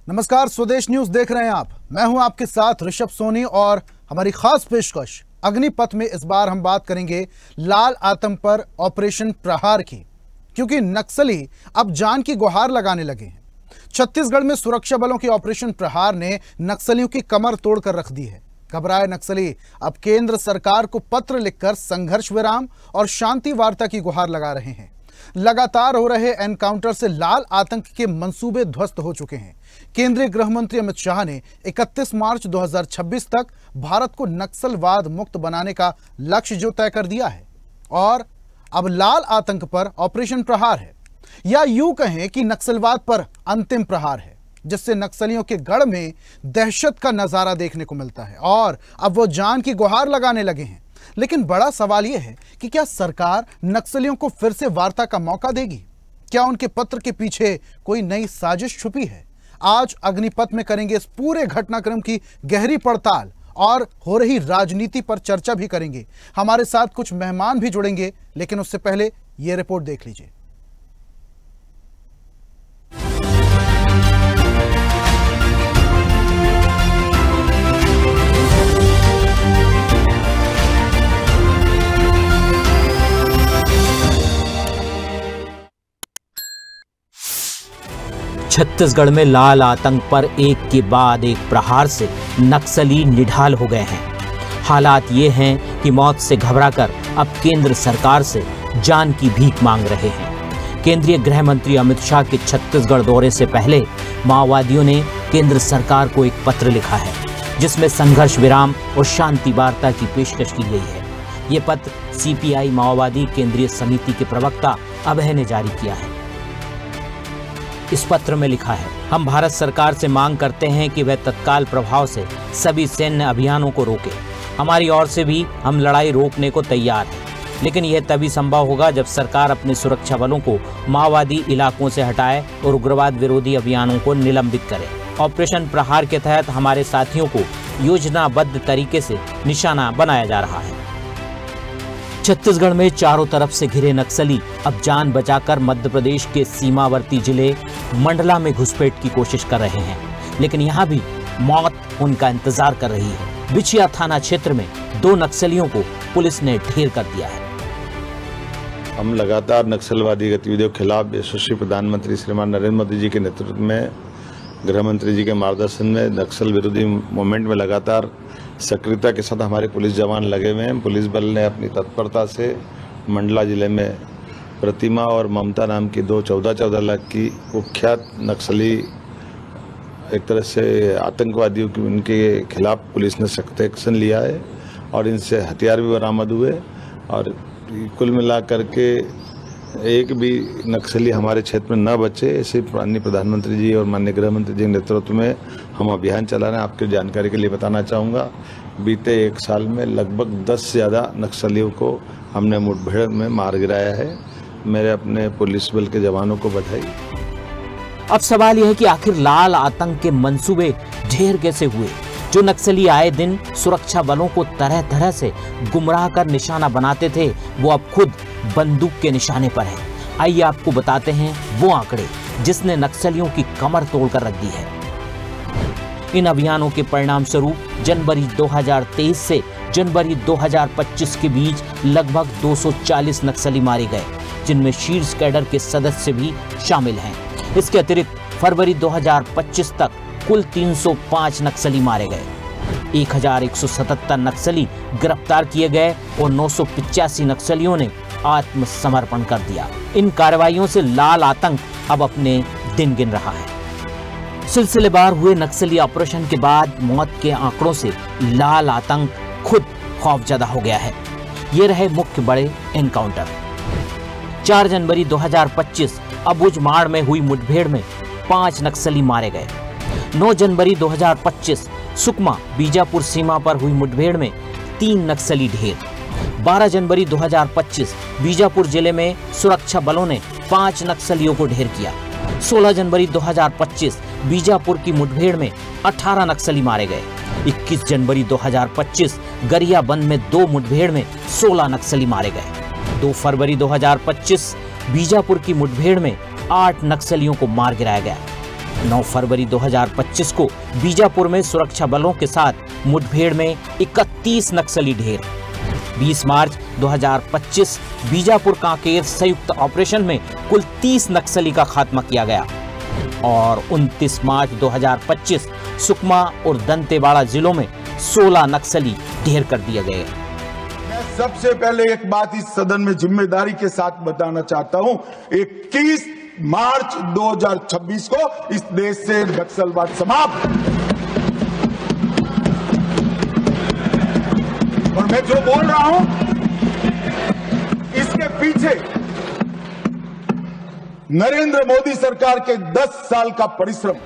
नमस्कार, स्वदेश न्यूज देख रहे हैं आप। मैं हूं आपके साथ ऋषभ सोनी और हमारी खास पेशकश अग्निपथ में इस बार हम बात करेंगे लाल आतंक पर ऑपरेशन प्रहार की, क्योंकि नक्सली अब जान की गुहार लगाने लगे हैं। छत्तीसगढ़ में सुरक्षा बलों की ऑपरेशन प्रहार ने नक्सलियों की कमर तोड़कर रख दी है। घबराए नक्सली अब केंद्र सरकार को पत्र लिखकर संघर्ष विराम और शांति वार्ता की गुहार लगा रहे हैं। लगातार हो रहे एनकाउंटर से लाल आतंक के मंसूबे ध्वस्त हो चुके हैं। केंद्रीय गृह मंत्री अमित शाह ने 31 मार्च 2026 तक भारत को नक्सलवाद मुक्त बनाने का लक्ष्य जो तय कर दिया है, और अब लाल आतंक पर ऑपरेशन प्रहार है, या यूं कहें कि नक्सलवाद पर अंतिम प्रहार है, जिससे नक्सलियों के गढ़ में दहशत का नजारा देखने को मिलता है और अब वो जान की गुहार लगाने लगे हैं। लेकिन बड़ा सवाल यह है कि क्या सरकार नक्सलियों को फिर से वार्ता का मौका देगी? क्या उनके पत्र के पीछे कोई नई साजिश छुपी है? आज अग्निपथ में करेंगे इस पूरे घटनाक्रम की गहरी पड़ताल और हो रही राजनीति पर चर्चा भी करेंगे। हमारे साथ कुछ मेहमान भी जुड़ेंगे, लेकिन उससे पहले यह रिपोर्ट देख लीजिए। छत्तीसगढ़ में लाल आतंक पर एक के बाद एक प्रहार से नक्सली निढाल हो गए हैं। हालात ये हैं कि मौत से घबराकर अब केंद्र सरकार से जान की भीख मांग रहे हैं। केंद्रीय गृह मंत्री अमित शाह के छत्तीसगढ़ दौरे से पहले माओवादियों ने केंद्र सरकार को एक पत्र लिखा है, जिसमें संघर्ष विराम और शांति वार्ता की पेशकश की गई है। ये पत्र सीपीआई माओवादी केंद्रीय समिति के प्रवक्ता अभय ने जारी किया है। इस पत्र में लिखा है, हम भारत सरकार से मांग करते हैं कि वह तत्काल प्रभाव से सभी सैन्य अभियानों को रोके। हमारी ओर से भी हम लड़ाई रोकने को तैयार हैं, लेकिन यह तभी संभव होगा जब सरकार अपने सुरक्षा बलों को माओवादी इलाकों से हटाए और उग्रवाद विरोधी अभियानों को निलंबित करे। ऑपरेशन प्रहार के तहत हमारे साथियों को योजनाबद्ध तरीके से निशाना बनाया जा रहा है। छत्तीसगढ़ में चारों तरफ से घिरे नक्सली अब जान बचाकर मध्य प्रदेश के सीमावर्ती जिले मंडला में घुसपैठ की कोशिश कर रहे हैं, लेकिन यहाँ भी मौत उनका इंतजार कर रही है। बिछिया थाना क्षेत्र में 2 नक्सलियों को पुलिस ने ढेर कर दिया है। हम लगातार नक्सलवादी गतिविधियों के खिलाफ यशस्वी प्रधानमंत्री श्रीमान नरेंद्र मोदी जी के नेतृत्व में, गृह मंत्री जी के मार्गदर्शन में नक्सल विरोधी मूवमेंट में लगातार सक्रियता के साथ हमारे पुलिस जवान लगे हुए हैं। पुलिस बल ने अपनी तत्परता से मंडला जिले में प्रतिमा और ममता नाम की 2 14 लाख की कुख्यात नक्सली, एक तरह से आतंकवादियों की, उनके खिलाफ पुलिस ने सख्त एक्शन लिया है और इनसे हथियार भी बरामद हुए। और कुल मिलाकर के एक भी नक्सली हमारे क्षेत्र में न बचे, ऐसे माननीय प्रधानमंत्री जी और माननीय गृह मंत्री जी के नेतृत्व में हम अभियान चला रहे हैं। आपकी जानकारी के लिए बताना चाहूँगा, बीते 1 साल में लगभग 10 से ज़्यादा नक्सलियों को हमने मुठभेड़ में मार गिराया है। मेरे अपने पुलिस बल के जवानों को बधाई। अब सवाल यह है कि आखिर लाल आतंक के मंसूबे ढेर कैसे हुए? जो नक्सली आए दिन सुरक्षा बलों को तरह तरह से गुमराह कर निशाना बनाते थे, वो अब खुद बंदूक के निशाने पर है। आइए आपको बताते हैं वो आंकड़े जिसने नक्सलियों की कमर तोड़कर रख दी है। इन अभियानों के परिणाम स्वरूप जनवरी 2023 से जनवरी 2025 के बीच लगभग 240 नक्सली मारे गए, जिनमें शीर्ष कैडर के सदस्य भी शामिल हैं। इसके अतिरिक्त फरवरी 2025 तक कुल 305 नक्सली मारे गए, 1177 नक्सली गिरफ्तार किए गए और 985 नक्सलियों ने आत्मसमर्पण कर दिया। इन कार्रवाइयों से लाल आतंक अब अपने दिन गिन रहा है। सिलसिलेवार हुए नक्सली ऑपरेशन के बाद मौत के आंकड़ों से लाल आतंक खुद खौफजदा हो गया है। ये रहे मुख्य बड़े एनकाउंटर। 4 जनवरी 2025 अबुझमाड़ में हुई मुठभेड़ में 5 नक्सली मारे गए। 9 जनवरी 2025 सुकमा बीजापुर सीमा पर हुई मुठभेड़ में 3 नक्सली ढेर। 12 जनवरी 2025 बीजापुर जिले में सुरक्षा बलों ने 5 नक्सलियों को ढेर किया। 16 जनवरी 2025 बीजापुर की मुठभेड़ में 18 नक्सली मारे गए। 21 जनवरी 2025 गरियाबंद में 2 मुठभेड़ में 16 नक्सली मारे गए। 2 फरवरी 2025 बीजापुर की मुठभेड़ में 8 नक्सलियों को मार गिराया गया। 9 फरवरी 2025 को बीजापुर में सुरक्षा बलों के साथ मुठभेड़ में 31 नक्सली ढेर। 20 मार्च 2025 बीजापुर कांकेर संयुक्त ऑपरेशन में कुल 30 नक्सली का खात्मा किया गया और 29 मार्च 2025 सुकमा और दंतेवाड़ा जिलों में 16 नक्सली ढेर कर दिए गए। मैं सबसे पहले एक बात इस सदन में जिम्मेदारी के साथ बताना चाहता हूं, 21 मार्च 2026 को इस देश से नक्सलवाद समाप्त। और मैं जो बोल रहा हूं इसके पीछे नरेंद्र मोदी सरकार के 10 साल का परिश्रम।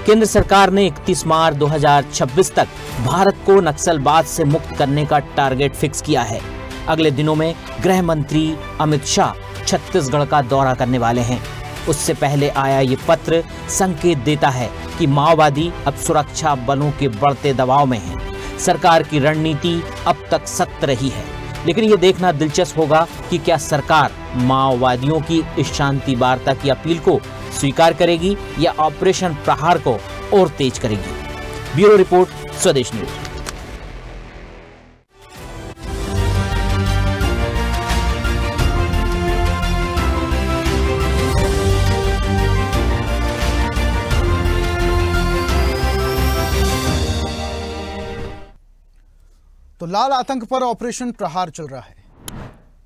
केंद्र सरकार ने 31 मार्च 2026 तक भारत को नक्सलवाद से मुक्त करने का टारगेट फिक्स किया है। अगले दिनों में गृह मंत्री अमित शाह छत्तीसगढ़ का दौरा करने वाले हैं। उससे पहले आया ये पत्र संकेत देता है कि माओवादी अब सुरक्षा बलों के बढ़ते दबाव में हैं। सरकार की रणनीति अब तक सख्त रही है, लेकिन ये देखना दिलचस्प होगा कि क्या सरकार माओवादियों की इस शांति वार्ता की अपील को स्वीकार करेगी या ऑपरेशन प्रहार को और तेज करेगी। ब्यूरो रिपोर्ट, स्वदेश न्यूज। तो लाल आतंक पर ऑपरेशन प्रहार चल रहा है।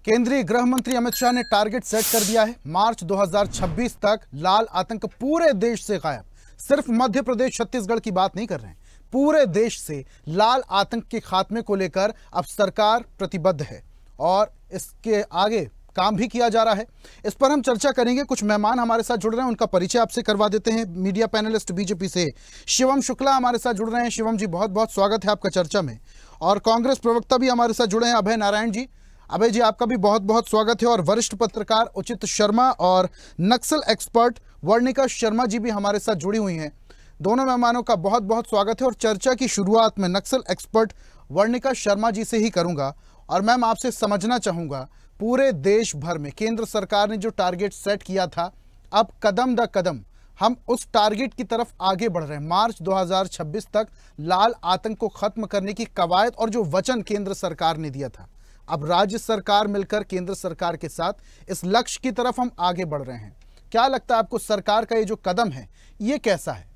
केंद्रीय गृह मंत्री अमित शाह ने टारगेट सेट कर दिया है। मार्च 2026 तक लाल आतंक पूरे देश से गायब। सिर्फ मध्य प्रदेश छत्तीसगढ़ की बात नहीं कर रहे हैं, पूरे देश से लाल आतंक के खात्मे को लेकर अब सरकार प्रतिबद्ध है और इसके आगे काम भी किया जा रहा है। इस पर हम चर्चा करेंगे। कुछ मेहमान हमारे साथ जुड़ रहे हैं, उनका परिचय आपसे करवा देते हैं। मीडिया पैनलिस्ट बीजेपी से शिवम शुक्ला हमारे साथ जुड़ रहे हैं। शिवम जी, बहुत बहुत स्वागत है आपका चर्चा में। और कांग्रेस प्रवक्ता भी हमारे साथ जुड़े हैं, अभय नारायण जी। अभय जी, आपका भी बहुत बहुत स्वागत है। और वरिष्ठ पत्रकार उचित शर्मा और नक्सल एक्सपर्ट वर्णिका शर्मा जी भी हमारे साथ जुड़ी हुई हैं। दोनों मेहमानों का बहुत बहुत स्वागत है। और चर्चा की शुरुआत में नक्सल एक्सपर्ट वर्णिका शर्मा जी से ही करूंगा। और मैम, आपसे समझना चाहूँगा, पूरे देश भर में केंद्र सरकार ने जो टारगेट सेट किया था, अब कदम दर कदम हम उस टारगेट की तरफ आगे बढ़ रहे हैं। मार्च 2026 तक लाल आतंक को खत्म करने की कवायद और जो वचन केंद्र सरकार ने दिया था, अब राज्य सरकार मिलकर केंद्र सरकार के साथ इस लक्ष्य की तरफ हम आगे बढ़ रहे हैं। क्या लगता है आपको, सरकार का ये जो कदम है ये कैसा है?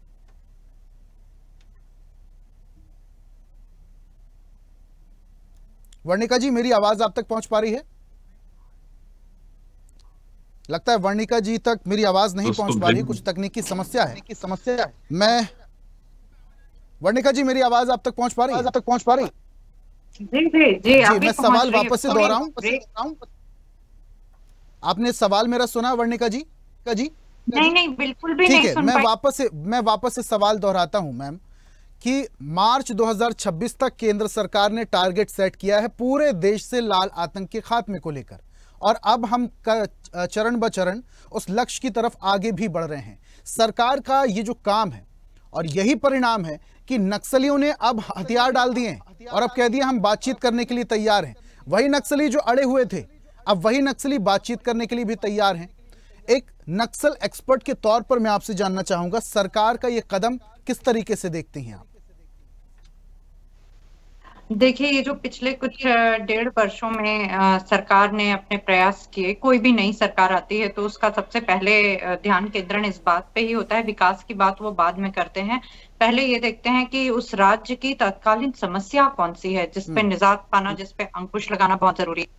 वर्णिका जी, मेरी आवाज आप तक पहुंच पा रही है? लगता है वर्णिका जी तक मेरी आवाज नहीं पहुंच पा रही, कुछ तकनीकी समस्या है। मैं वर्णिका जी, मेरी आवाज आप तक पहुंच पा रही है? जी, मैं सवाल वापस से दोहराऊं। आपने सवाल मेरा सुना वर्णिका जी? नहीं, बिल्कुल भी नहीं। ठीक है, मैं वापस से सवाल दोहराता हूं मैम, कि मार्च 2026 तक केंद्र सरकार ने टारगेट सेट किया है पूरे देश से लाल आतंक के खात्मे को लेकर, और अब हम चरण ब चरण उस लक्ष्य की तरफ आगे भी बढ़ रहे हैं। सरकार का ये जो काम है और यही परिणाम है कि नक्सलियों ने अब हथियार डाल दिए हैं और अब कह दिया हम बातचीत करने के लिए तैयार हैं। वही नक्सली जो अड़े हुए थे, अब वही नक्सली बातचीत करने के लिए भी तैयार हैं। एक नक्सल एक्सपर्ट के तौर पर मैं आपसे जानना चाहूंगा, सरकार का ये कदम किस तरीके से देखती हैं आप? देखिए, ये जो पिछले कुछ 1.5 वर्षों में सरकार ने अपने प्रयास किए, कोई भी नई सरकार आती है तो उसका सबसे पहले ध्यान केंद्रण इस बात पे ही होता है, विकास की बात वो बाद में करते हैं। पहले ये देखते हैं कि उस राज्य की तत्कालीन समस्या कौन सी है, जिसपे निजात पाना, जिसपे अंकुश लगाना बहुत जरूरी है।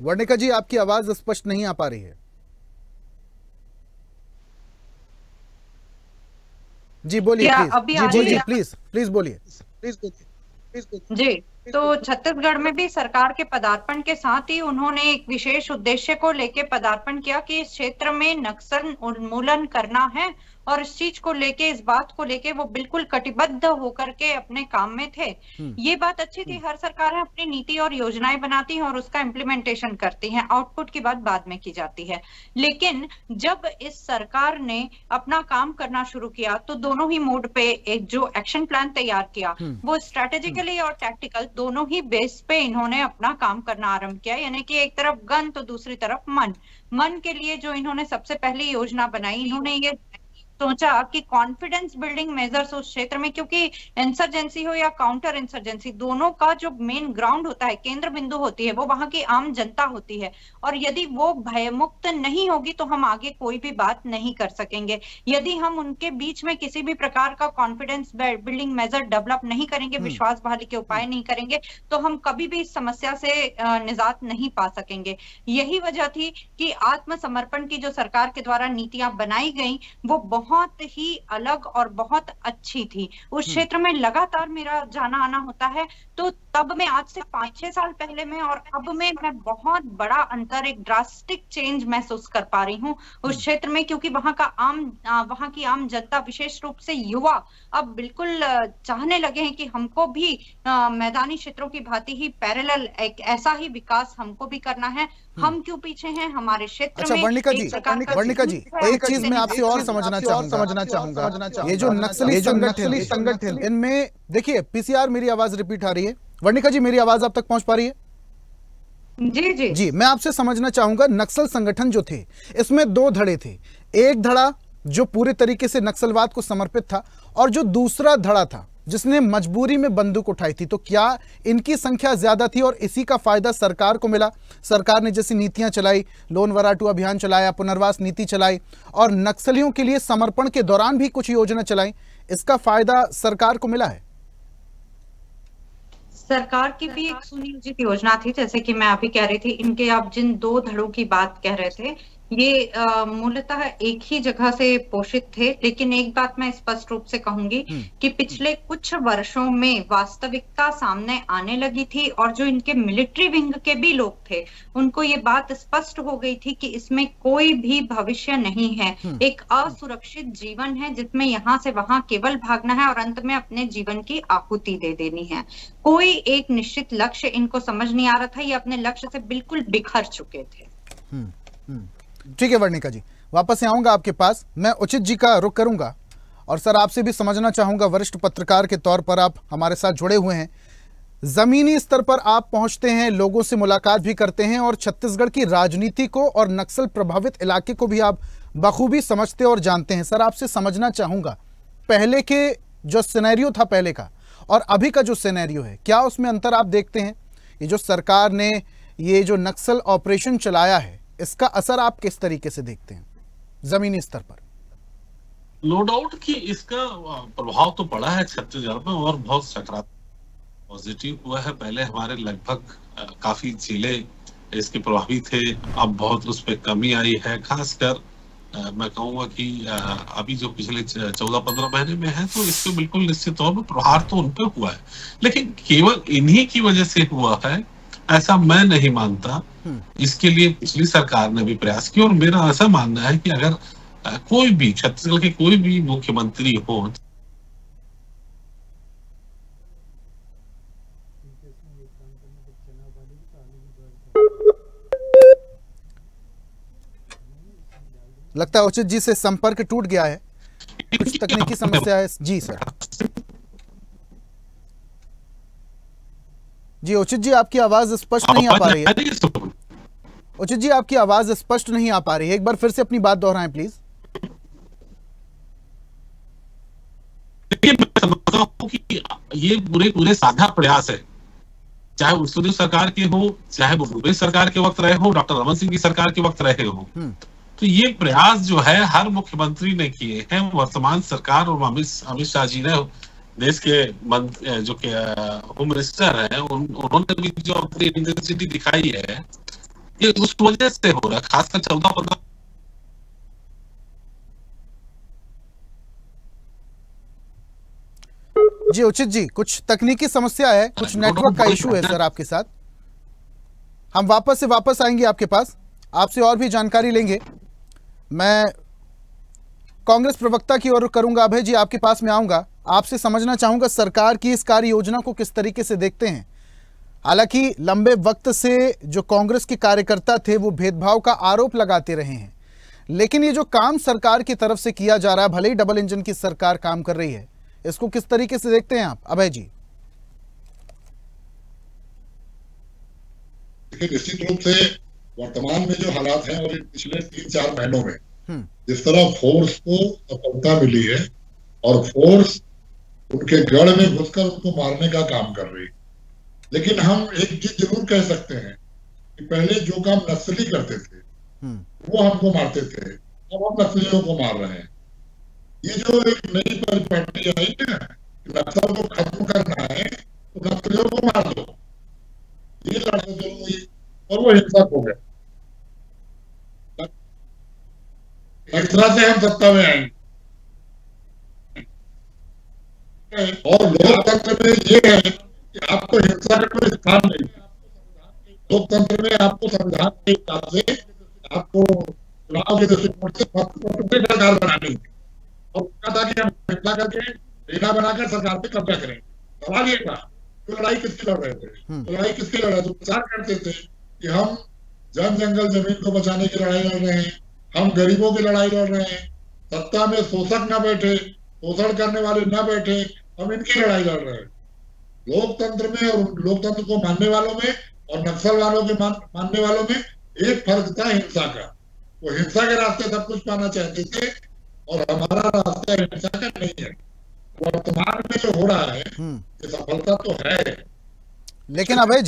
वर्णिका जी, आपकी आवाज स्पष्ट नहीं आ पा रही है। जी बोलिए, प्लीज बोलिए। जी, तो छत्तीसगढ़ में भी सरकार के पदार्पण के साथ ही उन्होंने एक विशेष उद्देश्य को लेकर पदार्पण किया कि इस क्षेत्र में नक्सल उन्मूलन करना है और इस चीज को लेके, इस बात को लेके वो बिल्कुल कटिबद्ध होकर के अपने काम में थे। ये बात अच्छी थी, हर सरकार अपनी नीति और योजनाएं बनाती है और उसका इम्प्लीमेंटेशन करती है, आउटपुट की बात बाद में की जाती है। लेकिन जब इस सरकार ने अपना काम करना शुरू किया तो दोनों ही मोड पे एक जो एक्शन प्लान तैयार किया वो स्ट्रेटेजिकली और टैक्टिकल दोनों ही बेस पे इन्होंने अपना काम करना आरंभ किया। यानी कि एक तरफ गन तो दूसरी तरफ मन के लिए जो इन्होंने सबसे पहली योजना बनाई, इन्होंने ये सोचा कि कॉन्फिडेंस बिल्डिंग मेजर्स उस क्षेत्र में, क्योंकि इंसर्जेंसी हो या काउंटर इंसर्जेंसी, दोनों का जो मेन ग्राउंड होता है, केंद्र बिंदु होती है, वो वहां की आम जनता होती है। और यदि वो भयमुक्त नहीं होगी तो हम आगे कोई भी बात नहीं कर सकेंगे। यदि हम उनके बीच में किसी भी प्रकार का कॉन्फिडेंस बिल्डिंग मेजर डेवलप नहीं करेंगे, विश्वास बहाली के उपाय नहीं करेंगे, तो हम कभी भी इस समस्या से निजात नहीं पा सकेंगे। यही वजह थी कि आत्मसमर्पण की जो सरकार के द्वारा नीतियां बनाई गई वो बहुत ही अलग और बहुत अच्छी थी। उस क्षेत्र में लगातार मेरा जाना आना होता है, तो तब में आज से 5-6 साल पहले में और अब में मैं बहुत बड़ा अंतर, एक ड्रास्टिक चेंज महसूस कर पा रही हूँ उस क्षेत्र में, क्योंकि वहां की आम जनता, विशेष रूप से युवा, अब बिल्कुल चाहने लगे हैं कि हमको भी मैदानी क्षेत्रों की भांति ही पैरेलल एक ऐसा ही विकास हमको भी करना है। हम क्यों पीछे हैं हमारे क्षेत्र में? वर्णिका जी, एक चीज मैं आपसे और समझना चाहूंगा, ये जो नक्सली संगठन, इनमें देखिए, पीसीआर मेरी आवाज रिपीट आ रही है। वर्णिका जी, मेरी आवाज आप तक पहुंच पा रही है? जी, मैं आपसे समझना चाहूंगा, नक्सल संगठन जो थे इसमें 2 धड़े थे। एक धड़ा जो पूरे तरीके से नक्सलवाद को समर्पित था और जो दूसरा धड़ा था जिसने मजबूरी में बंदूक उठाई थी। तो क्या इनकी संख्या ज्यादा थी और इसी का फायदा सरकार को मिला? सरकार ने जैसी नीतियां चलाई, लोन वराटू अभियान चलाया, पुनर्वास नीति चलाई और नक्सलियों के लिए समर्पण के दौरान भी कुछ योजना चलाई, इसका फायदा सरकार को मिला है? सरकार की भी एक सुनियोजित योजना थी, जैसे कि मैं अभी कह रही थी, इनके आप जिन 2 धड़ों की बात कह रहे थे, ये मूलतः एक ही जगह से पोषित थे। लेकिन एक बात मैं स्पष्ट रूप से कहूंगी कि पिछले कुछ वर्षों में वास्तविकता सामने आने लगी थी और जो इनके मिलिट्री विंग के भी लोग थे उनको ये बात स्पष्ट हो गई थी कि इसमें कोई भी भविष्य नहीं है, एक असुरक्षित जीवन है जिसमें यहाँ से वहां केवल भागना है और अंत में अपने जीवन की आहुति दे देनी है। कोई एक निश्चित लक्ष्य इनको समझ नहीं आ रहा था, ये अपने लक्ष्य से बिल्कुल बिखर चुके थे। ठीक है वर्णिका जी, वापस आऊंगा आपके पास। मैं उचित जी का रुख करूंगा और सर आपसे भी समझना चाहूंगा, वरिष्ठ पत्रकार के तौर पर आप हमारे साथ जुड़े हुए हैं, जमीनी स्तर पर आप पहुंचते हैं, लोगों से मुलाकात भी करते हैं और छत्तीसगढ़ की राजनीति को और नक्सल प्रभावित इलाके को भी आप बखूबी समझते और जानते हैं। सर आपसे समझना चाहूंगा, पहले के जो सिनेरियो था पहले का और अभी का जो सिनेरियो है, क्या उसमें अंतर आप देखते हैं? ये जो सरकार ने ये जो नक्सल ऑपरेशन चलाया है, इसका असर आप किस तरीके से देखते हैं जमीनी स्तर पर? नो डाउट कि इसका प्रभाव तो पड़ा है छत्तीसगढ़ में और बहुत सकारात्मक पॉजिटिव हुआ है। पहले हमारे लगभग काफी जिले इसके प्रभावी थे, अब बहुत उस पर कमी आई है। खासकर मैं कहूंगा कि अभी जो पिछले 14-15 महीने में है, तो इससे बिल्कुल निश्चित तौर पर प्रहार तो उन पर हुआ है, लेकिन केवल इन्हीं की वजह से हुआ है ऐसा मैं नहीं मानता। इसके लिए पिछली सरकार ने भी प्रयास किया और मेरा ऐसा मानना है कि अगर कोई भी छत्तीसगढ़ के कोई भी मुख्यमंत्री हो, लगता है उचित जी से संपर्क टूट गया है, कुछ तकनीकी समस्या है। जी सर, जी उचित जी आपकी आवाज स्पष्ट नहीं आ पा रही है। उचित जी आपकी आवाज स्पष्ट नहीं आ पा रही है, एक बार फिर से अपनी बात दोहराएं प्लीज। देखिए, मैं समझता हूं कि ये पूरे साझा प्रयास है, चाहे उत्तरी सरकार के हो, चाहे वो भूपेश सरकार के वक्त रहे हो, डॉक्टर रमन सिंह की सरकार के वक्त रहे हो, तो ये प्रयास जो है हर मुख्यमंत्री ने किए हैं। वर्तमान सरकार और अमित शाह जी ने, देश के जो होम मिनिस्टर है, उन्होंने भी जो अपनी इंटेंसिटी दिखाई है, ये उस वजह से हो रहा है। खासकर 14-15 जी उचित जी, कुछ तकनीकी समस्या है, कुछ नेटवर्क का इशू है सर आपके साथ। हम वापस आएंगे आपके पास, आपसे और भी जानकारी लेंगे। मैं कांग्रेस प्रवक्ता की ओर करूंगा। अभय जी, आपके पास में आऊंगा, आपसे समझना चाहूंगा सरकार की इस कार्य योजना को किस तरीके से देखते हैं। हालांकि लंबे वक्त से जो कांग्रेस के कार्यकर्ता थे वो भेदभाव का आरोप लगाते रहे हैं, लेकिन ये जो काम सरकार की तरफ से किया जा रहा है, भले ही डबल इंजन की सरकार काम कर रही है, इसको किस तरीके से देखते हैं आप अभय जी? निश्चित रूप से वर्तमान में जो हालात हैं और पिछले 3-4 महीनों में जिस तरह फोर्स को सफलता मिली है और फोर्स उनके गढ़ में घुसकर उनको मारने का काम कर रही है, लेकिन हम एक चीज जरूर कह सकते हैं कि पहले जो काम नक्सली करते थे वो हमको मारते थे, अब हम नक्सलियों को मार रहे हैं। ये जो एक नई परिपाटी आई है, नक्सल को खत्म करना है तो नक्सलियों को मार दो, ये लड़ाई शुरू हुई और वो हिंसक हो गया। इस तरह से हम सत्ता में आएंगे और लोकतंत्र में ये है कि आपको हिंसा का कोई स्थान नहीं। लोकतंत्र में आपको संविधान के हिसाब से आपको चुनाव के दृष्टिकोण से सरकार बनानी है और कहा था कि हम हिंसा करके रेखा बनाकर सरकार पे कब्जा करेंगे। सवाल ये था तो लड़ाई किसकी लड़ रहे थे? तो लड़ाई किसकी लड़ रहे थे? प्रचार करते थे कि हम जन जंगल जमीन को बचाने की लड़ाई लड़ रहे हैं, हम गरीबों की लड़ाई लड़ रहे हैं, सत्ता में शोषक न बैठे, शोषण करने वाले न बैठे, हम इनकी लड़ाई लड़ रहे हैं। लोकतंत्र में और लोकतंत्र को मानने वालों में और नक्सल वालों के मानने वालों में एक फर्क था, हिंसा का। वो हिंसा के रास्ते सब कुछ पाना चाहते थे और हमारा रास्ता हिंसा का नहीं है। वर्तमान में जो हो रहा है ये सफलता तो है, लेकिन अभय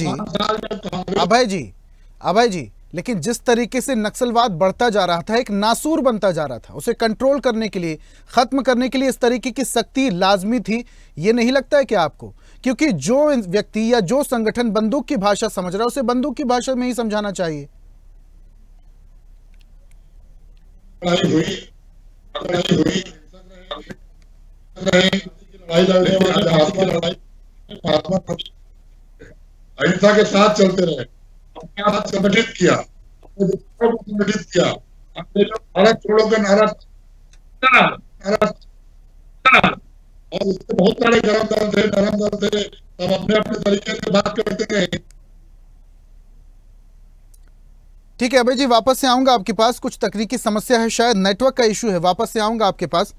जी लेकिन जिस तरीके से नक्सलवाद बढ़ता जा रहा था, एक नासूर बनता जा रहा था, उसे कंट्रोल करने के लिए, खत्म करने के लिए इस तरीके की सख्ती लाजमी थी, ये नहीं लगता है क्या आपको? क्योंकि जो व्यक्ति या जो संगठन बंदूक की भाषा समझ रहा है उसे बंदूक की भाषा में ही समझाना चाहिए। अहिंसा के साथ चलते रहे, अपने आप संगठित किया, संगठित किया, अपने जो भारत छोड़ो का नारा और उसके बहुत सारे गरम दल थे, नरम दल थे, सब अपने अपने तरीके से बात करते रहे। ठीक है अभय जी, वापस से आऊंगा आपके पास, कुछ तकनीकी समस्या है, शायद नेटवर्क का इशू है, वापस से आऊंगा आपके पास।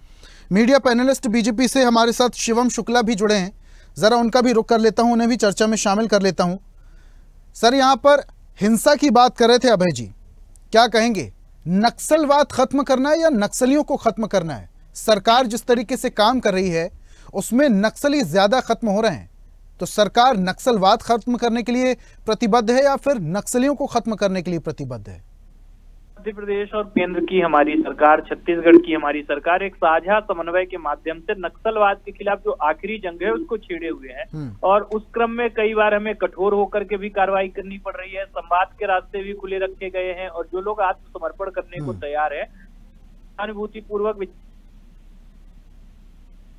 मीडिया पैनलिस्ट बीजेपी से हमारे साथ शिवम शुक्ला भी जुड़े हैं, जरा उनका भी रुख कर लेता हूं, उन्हें भी चर्चा में शामिल कर लेता हूं। सर, यहां पर हिंसा की बात कर रहे थे अभय जी, क्या कहेंगे? नक्सलवाद खत्म करना है या नक्सलियों को खत्म करना है? सरकार जिस तरीके से काम कर रही है उसमें नक्सली ज्यादा खत्म हो रहे हैं, तो सरकार नक्सलवाद खत्म करने के लिए प्रतिबद्ध है या फिर नक्सलियों को खत्म करने के लिए प्रतिबद्ध है? मध्य प्रदेश और केंद्र की हमारी सरकार, छत्तीसगढ़ की हमारी सरकार एक साझा समन्वय के माध्यम से नक्सलवाद के खिलाफ जो आखिरी जंग है उसको छेड़े हुए हैं और उस क्रम में कई बार हमें कठोर होकर के भी कार्रवाई करनी पड़ रही है। संवाद के रास्ते भी खुले रखे गए हैं और जो लोग आत्मसमर्पण करने को तैयार है, अनुभूति पूर्वक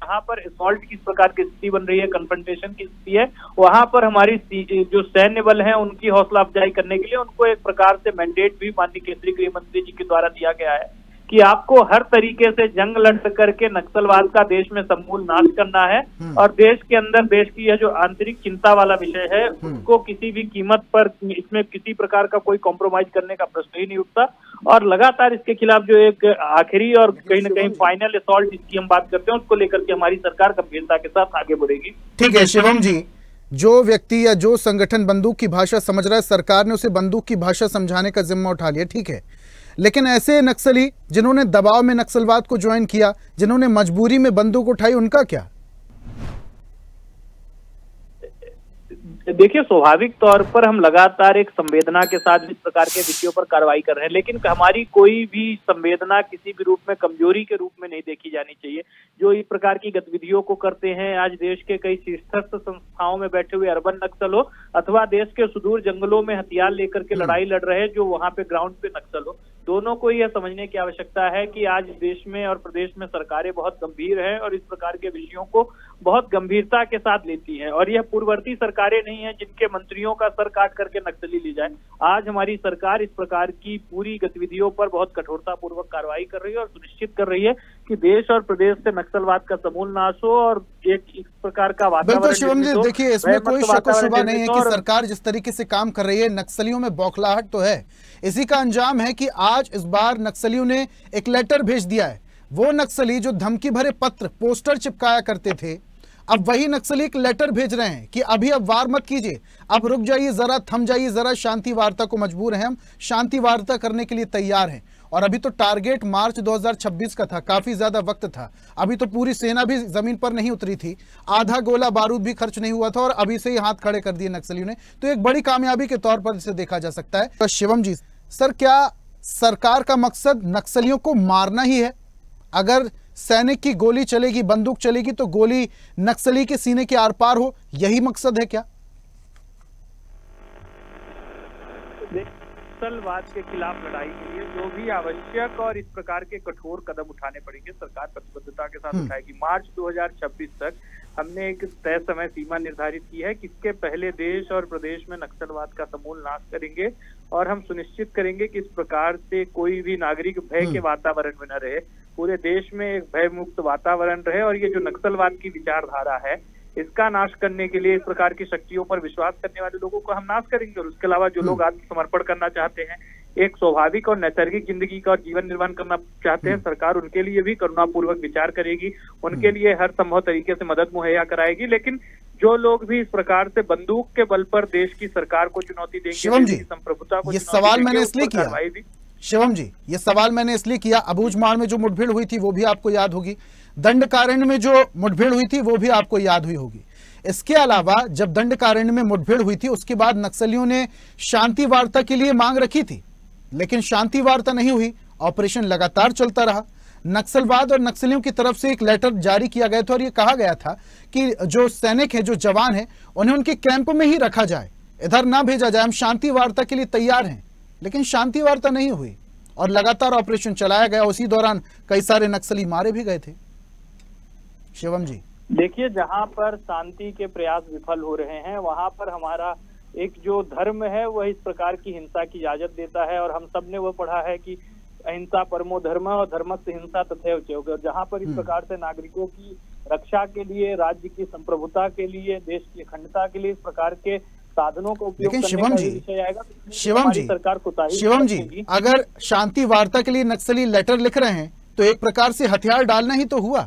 जहाँ पर असॉल्ट किस प्रकार की स्थिति बन रही है, कन्फ्रंटेशन की स्थिति है, वहां पर हमारी जो सैन्य बल है उनकी हौसला अफजाई करने के लिए उनको एक प्रकार से मैंडेट भी माननीय केंद्रीय गृह मंत्री जी के द्वारा दिया गया है कि आपको हर तरीके से जंग लड़ करके नक्सलवाद का देश में समूल नाश करना है और देश के अंदर देश की यह जो आंतरिक चिंता वाला विषय है उसको किसी भी कीमत पर इसमें किसी प्रकार का कोई कॉम्प्रोमाइज करने का प्रश्न ही नहीं उठता और लगातार इसके खिलाफ जो एक आखिरी और कहीं ना कहीं फाइनल असॉल्ट जिसकी हम बात करते हैं उसको लेकर के हमारी सरकार गंभीरता के साथ आगे बढ़ेगी। ठीक है शिवम जी, जो व्यक्ति या जो संगठन बंदूक की भाषा समझ रहा है, सरकार ने उसे बंदूक की भाषा समझाने का जिम्मा उठा लिया, ठीक है, लेकिन ऐसे नक्सली जिन्होंने दबाव में नक्सलवाद को ज्वाइन किया, जिन्होंने मजबूरी में बंदूक उठाई, उनका क्या? देखिए, स्वाभाविक तौर पर हम लगातार एक संवेदना के साथ इस प्रकार के विषयों पर कार्रवाई कर रहे हैं, लेकिन हमारी कोई भी संवेदना किसी भी रूप में कमजोरी के रूप में नहीं देखी जानी चाहिए। जो इस प्रकार की गतिविधियों को करते हैं, आज देश के कई शीर्षस्थ संस्थाओं में बैठे हुए अर्बन नक्सल हो अथवा देश के सुदूर जंगलों में हथियार लेकर के लड़ाई लड़ रहे हैं जो वहां पे ग्राउंड पे नक्सल हो, दोनों को यह समझने की आवश्यकता है कि आज देश में और प्रदेश में सरकारें बहुत गंभीर हैं और इस प्रकार के विषयों को बहुत गंभीरता के साथ लेती हैं और यह पूर्ववर्ती सरकारें नहीं है जिनके मंत्रियों का सर काट करके नक्सली ले जाए। आज हमारी सरकार इस प्रकार की पूरी गतिविधियों पर बहुत कठोरता पूर्वक कार्रवाई कर रही है और सुनिश्चित कर रही है कि देश और प्रदेश से नक्सलवाद का समूल नाश हो और एक इस प्रकार का वातावरण। बिल्कुल शिवम जी, देखिए इसमें कोई शक और शुबा नहीं है कि सरकार जिस तरीके से काम कर रही है, नक्सलियों में बौखलाहट तो है। इसी का अंजाम है कि आज इस बार नक्सलियों ने एक लेटर भेज दिया है। वो नक्सली जो धमकी भरे पत्र पोस्टर चिपकाया करते थे, अब वही नक्सली एक लेटर भेज रहे हैं कि अभी अब वार मत कीजिए, अब रुक जाइए, जरा थम जाइए, जरा शांति वार्ता को मजबूर हैं हम, शांति वार्ता करने के लिए तैयार हैं। और अभी तो टारगेट मार्च 2026 का था, काफी ज्यादा वक्त था, अभी तो पूरी सेना भी जमीन पर नहीं उतरी थी, आधा गोला बारूद भी खर्च नहीं हुआ था और अभी से ही हाथ खड़े कर दिए नक्सलियों ने। तो एक बड़ी कामयाबी के तौर पर इसे देखा जा सकता है। तो शिवम जी सर, क्या सरकार का मकसद नक्सलियों को मारना ही है? अगर सैनिक की गोली चलेगी, बंदूक चलेगी तो गोली नक्सली के सीने के आर पार हो, यही मकसद है क्या? नक्सलवाद के खिलाफ लड़ाई के लिए जो भी आवश्यक और इस प्रकार के कठोर कदम उठाने पड़ेंगे, सरकार प्रतिबद्धता के साथ उठाएगी। मार्च 2026 तक हमने एक तय समय सीमा निर्धारित की है कि इसके पहले देश और प्रदेश में नक्सलवाद का समूल नाश करेंगे और हम सुनिश्चित करेंगे कि इस प्रकार से कोई भी नागरिक भय के वातावरण में न रहे, पूरे देश में एक भय मुक्त वातावरण रहे। और ये जो नक्सलवाद की विचारधारा है, इसका नाश करने के लिए इस प्रकार की शक्तियों पर विश्वास करने वाले लोगों को हम नाश करेंगे। और उसके अलावा जो लोग आत्मसमर्पण करना चाहते हैं, एक स्वाभाविक और नैसर्गिक जिंदगी का और जीवन निर्वाह करना चाहते हैं, सरकार उनके लिए भी करुणापूर्वक विचार करेगी, उनके लिए हर संभव तरीके से मदद मुहैया कराएगी। लेकिन जो लोग भी इस प्रकार से बंदूक के बल पर देश की सरकार को चुनौती देंगे, शिवम जी, संप्रभुता को ये सवाल मैंने इसलिए किया, शिवम जी ये सवाल मैंने इसलिए किया, अबूझमाड़ में जो मुठभेड़ हुई थी वो भी आपको याद होगी, दंडकारण्य में जो मुठभेड़ हुई थी वो भी आपको याद हुई होगी। इसके अलावा जब दंडकारण्य में मुठभेड़ हुई थी उसके बाद नक्सलियों ने शांति वार्ता के लिए मांग रखी थी, लेकिन शांति वार्ता नहीं हुई, ऑपरेशन लगातार चलता रहा। नक्सलवाद और नक्सलियों की तरफ से एक लेटर जारी किया गया था और ये कहा गया था कि जो सैनिक है, जो जवान है, उन्हें उनके कैंप में ही रखा जाए, इधर ना भेजा जाए, हम शांति वार्ता के लिए तैयार हैं। लेकिन शांति वार्ता नहीं हुई और लगातार ऑपरेशन चलाया गया। उसी दौरान कई सारे नक्सली मारे भी गए थे। शिवम जी देखिए, जहां पर शांति के प्रयास विफल हो रहे हैं, वहां पर हमारा एक जो धर्म है वह इस प्रकार की हिंसा की इजाजत देता है। और हम सब ने वो पढ़ा है कि अहिंसा परमो धर्म और धर्मस्य हिंसा तथैव च। और जहां पर इस प्रकार से नागरिकों की रक्षा के लिए, राज्य की संप्रभुता के लिए, देश की अखंडता के लिए इस प्रकार के साधनों का उपयोग करने का विषय आएगा, सरकार को शिवम जी, अगर शांति वार्ता के लिए नक्सली लेटर लिख रहे हैं तो एक प्रकार से हथियार डालना ही तो हुआ,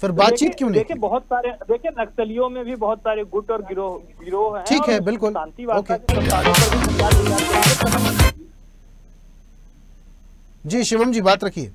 फिर बातचीत क्यों नहीं? देखिए, बहुत सारे नक्सलियों में भी बहुत सारे गुट और गिरोह हैं। ठीक है, बिल्कुल, शांति वार्ता जी शिवम जी बात रखिए।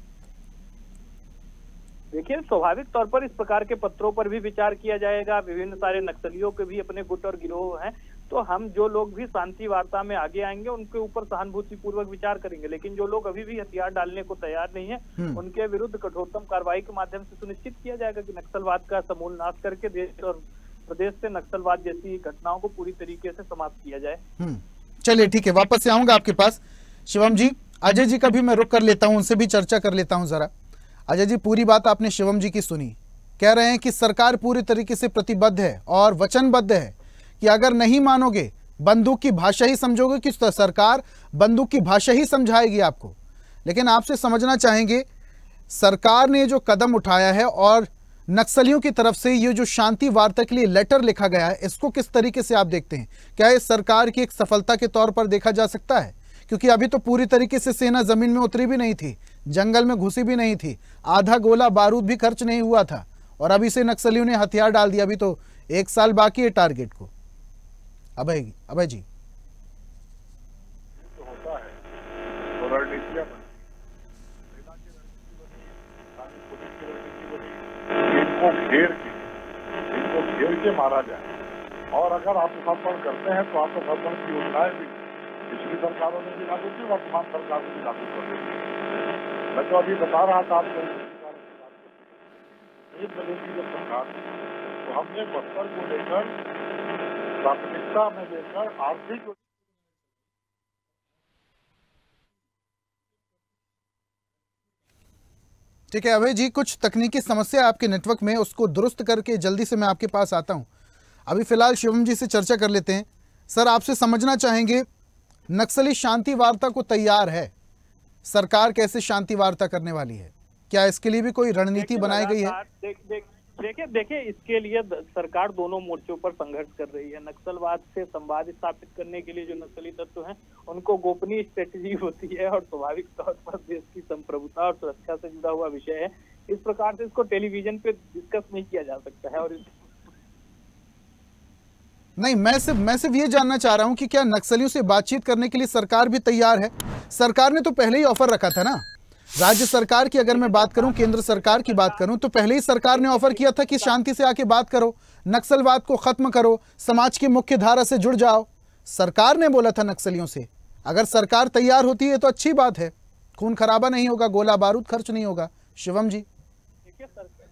देखिए, स्वाभाविक तौर पर इस प्रकार के पत्रों पर भी विचार किया जाएगा। विभिन्न सारे नक्सलियों के भी अपने गुट और गिरोह हैं, तो हम जो लोग भी शांति वार्ता में आगे आएंगे उनके ऊपर सहानुभूति पूर्वक विचार करेंगे। लेकिन जो लोग अभी भी हथियार डालने को तैयार नहीं है, उनके विरुद्ध कठोरतम कार्रवाई के माध्यम से सुनिश्चित किया जाएगा कि नक्सलवाद का समूल नाश करके देश और प्रदेश से नक्सलवाद जैसी घटनाओं को पूरी तरीके से समाप्त किया जाए। चलिए ठीक है, वापस से आऊंगा आपके पास। शिवम जी, अजय जी का भी मैं रुख कर लेता हूं, उनसे भी चर्चा कर लेता हूं जरा। अजय जी, पूरी बात आपने शिवम जी की सुनी, कह रहे हैं कि सरकार पूरी तरीके से प्रतिबद्ध है और वचनबद्ध है कि अगर नहीं मानोगे, बंदूक की भाषा ही समझोगे, कि सरकार बंदूक की भाषा ही समझाएगी आपको। लेकिन आपसे समझना चाहेंगे, सरकार ने जो कदम उठाया है और नक्सलियों की तरफ से ये जो शांति वार्ता के लिए लेटर लिखा गया है, इसको किस तरीके से आप देखते हैं? क्या ये सरकार की एक सफलता के तौर पर देखा जा सकता है? क्योंकि अभी तो पूरी तरीके से सेना जमीन में उतरी भी नहीं थी, जंगल में घुसी भी नहीं थी, आधा गोला बारूद भी खर्च नहीं हुआ था और अभी से नक्सलियों ने हथियार डाल दिया। अभी तो 1 साल बाकी है टारगेट को। अभय जी, तो होता है तो रणनीतियां बनी, पुलिस की रणनीति बनी, इनको घेर के मारा जाए। और अगर आत्मसमर्पण करते हैं तो आत्मसमर्पण की योजनाएं भी पिछली सरकारों ने भी लागू की, वर्तमान सरकार ने भी लागू कर दी। मैं तो अभी बता रहा था आपको, बदलेगी जब सरकार, तो हमने बस्तर को लेकर प्राथमिकता में लेकर आर्थिक। ठीक है अभय जी, कुछ तकनीकी समस्या आपके नेटवर्क में, उसको दुरुस्त करके जल्दी से मैं आपके पास आता हूं। अभी फिलहाल शिवम जी से चर्चा कर लेते हैं। सर, आपसे समझना चाहेंगे, नक्सली शांति वार्ता को तैयार है, सरकार कैसे शांति वार्ता करने वाली है? क्या इसके लिए भी कोई रणनीति बनाई गई है? देखिए इसके लिए सरकार दोनों मोर्चों पर संघर्ष कर रही है। नक्सलवाद से संवाद स्थापित करने के लिए जो नक्सली तत्व हैं उनको गोपनीय स्ट्रेटेजी होती है और स्वाभाविक तौर पर देश की संप्रभुता और सुरक्षा से जुड़ा हुआ विषय है। इस प्रकार से इसको टेलीविजन पे डिस्कस नहीं किया जा सकता है। और नहीं, मैं सिर्फ ये जानना चाह रहा हूं कि क्या नक्सलियों से बातचीत करने के लिए सरकार भी तैयार है? सरकार ने तो पहले ही ऑफर रखा था ना। राज्य सरकार की अगर मैं बात करूं, केंद्र सरकार की बात करूं, तो पहले ही सरकार ने ऑफर किया था कि शांति से आके बात करो, नक्सलवाद को खत्म करो, समाज की मुख्य धारा से जुड़ जाओ। सरकार ने बोला था नक्सलियों से। अगर सरकार तैयार होती है तो अच्छी बात है, खून खराबा नहीं होगा, गोला बारूद खर्च नहीं होगा। शिवम जी,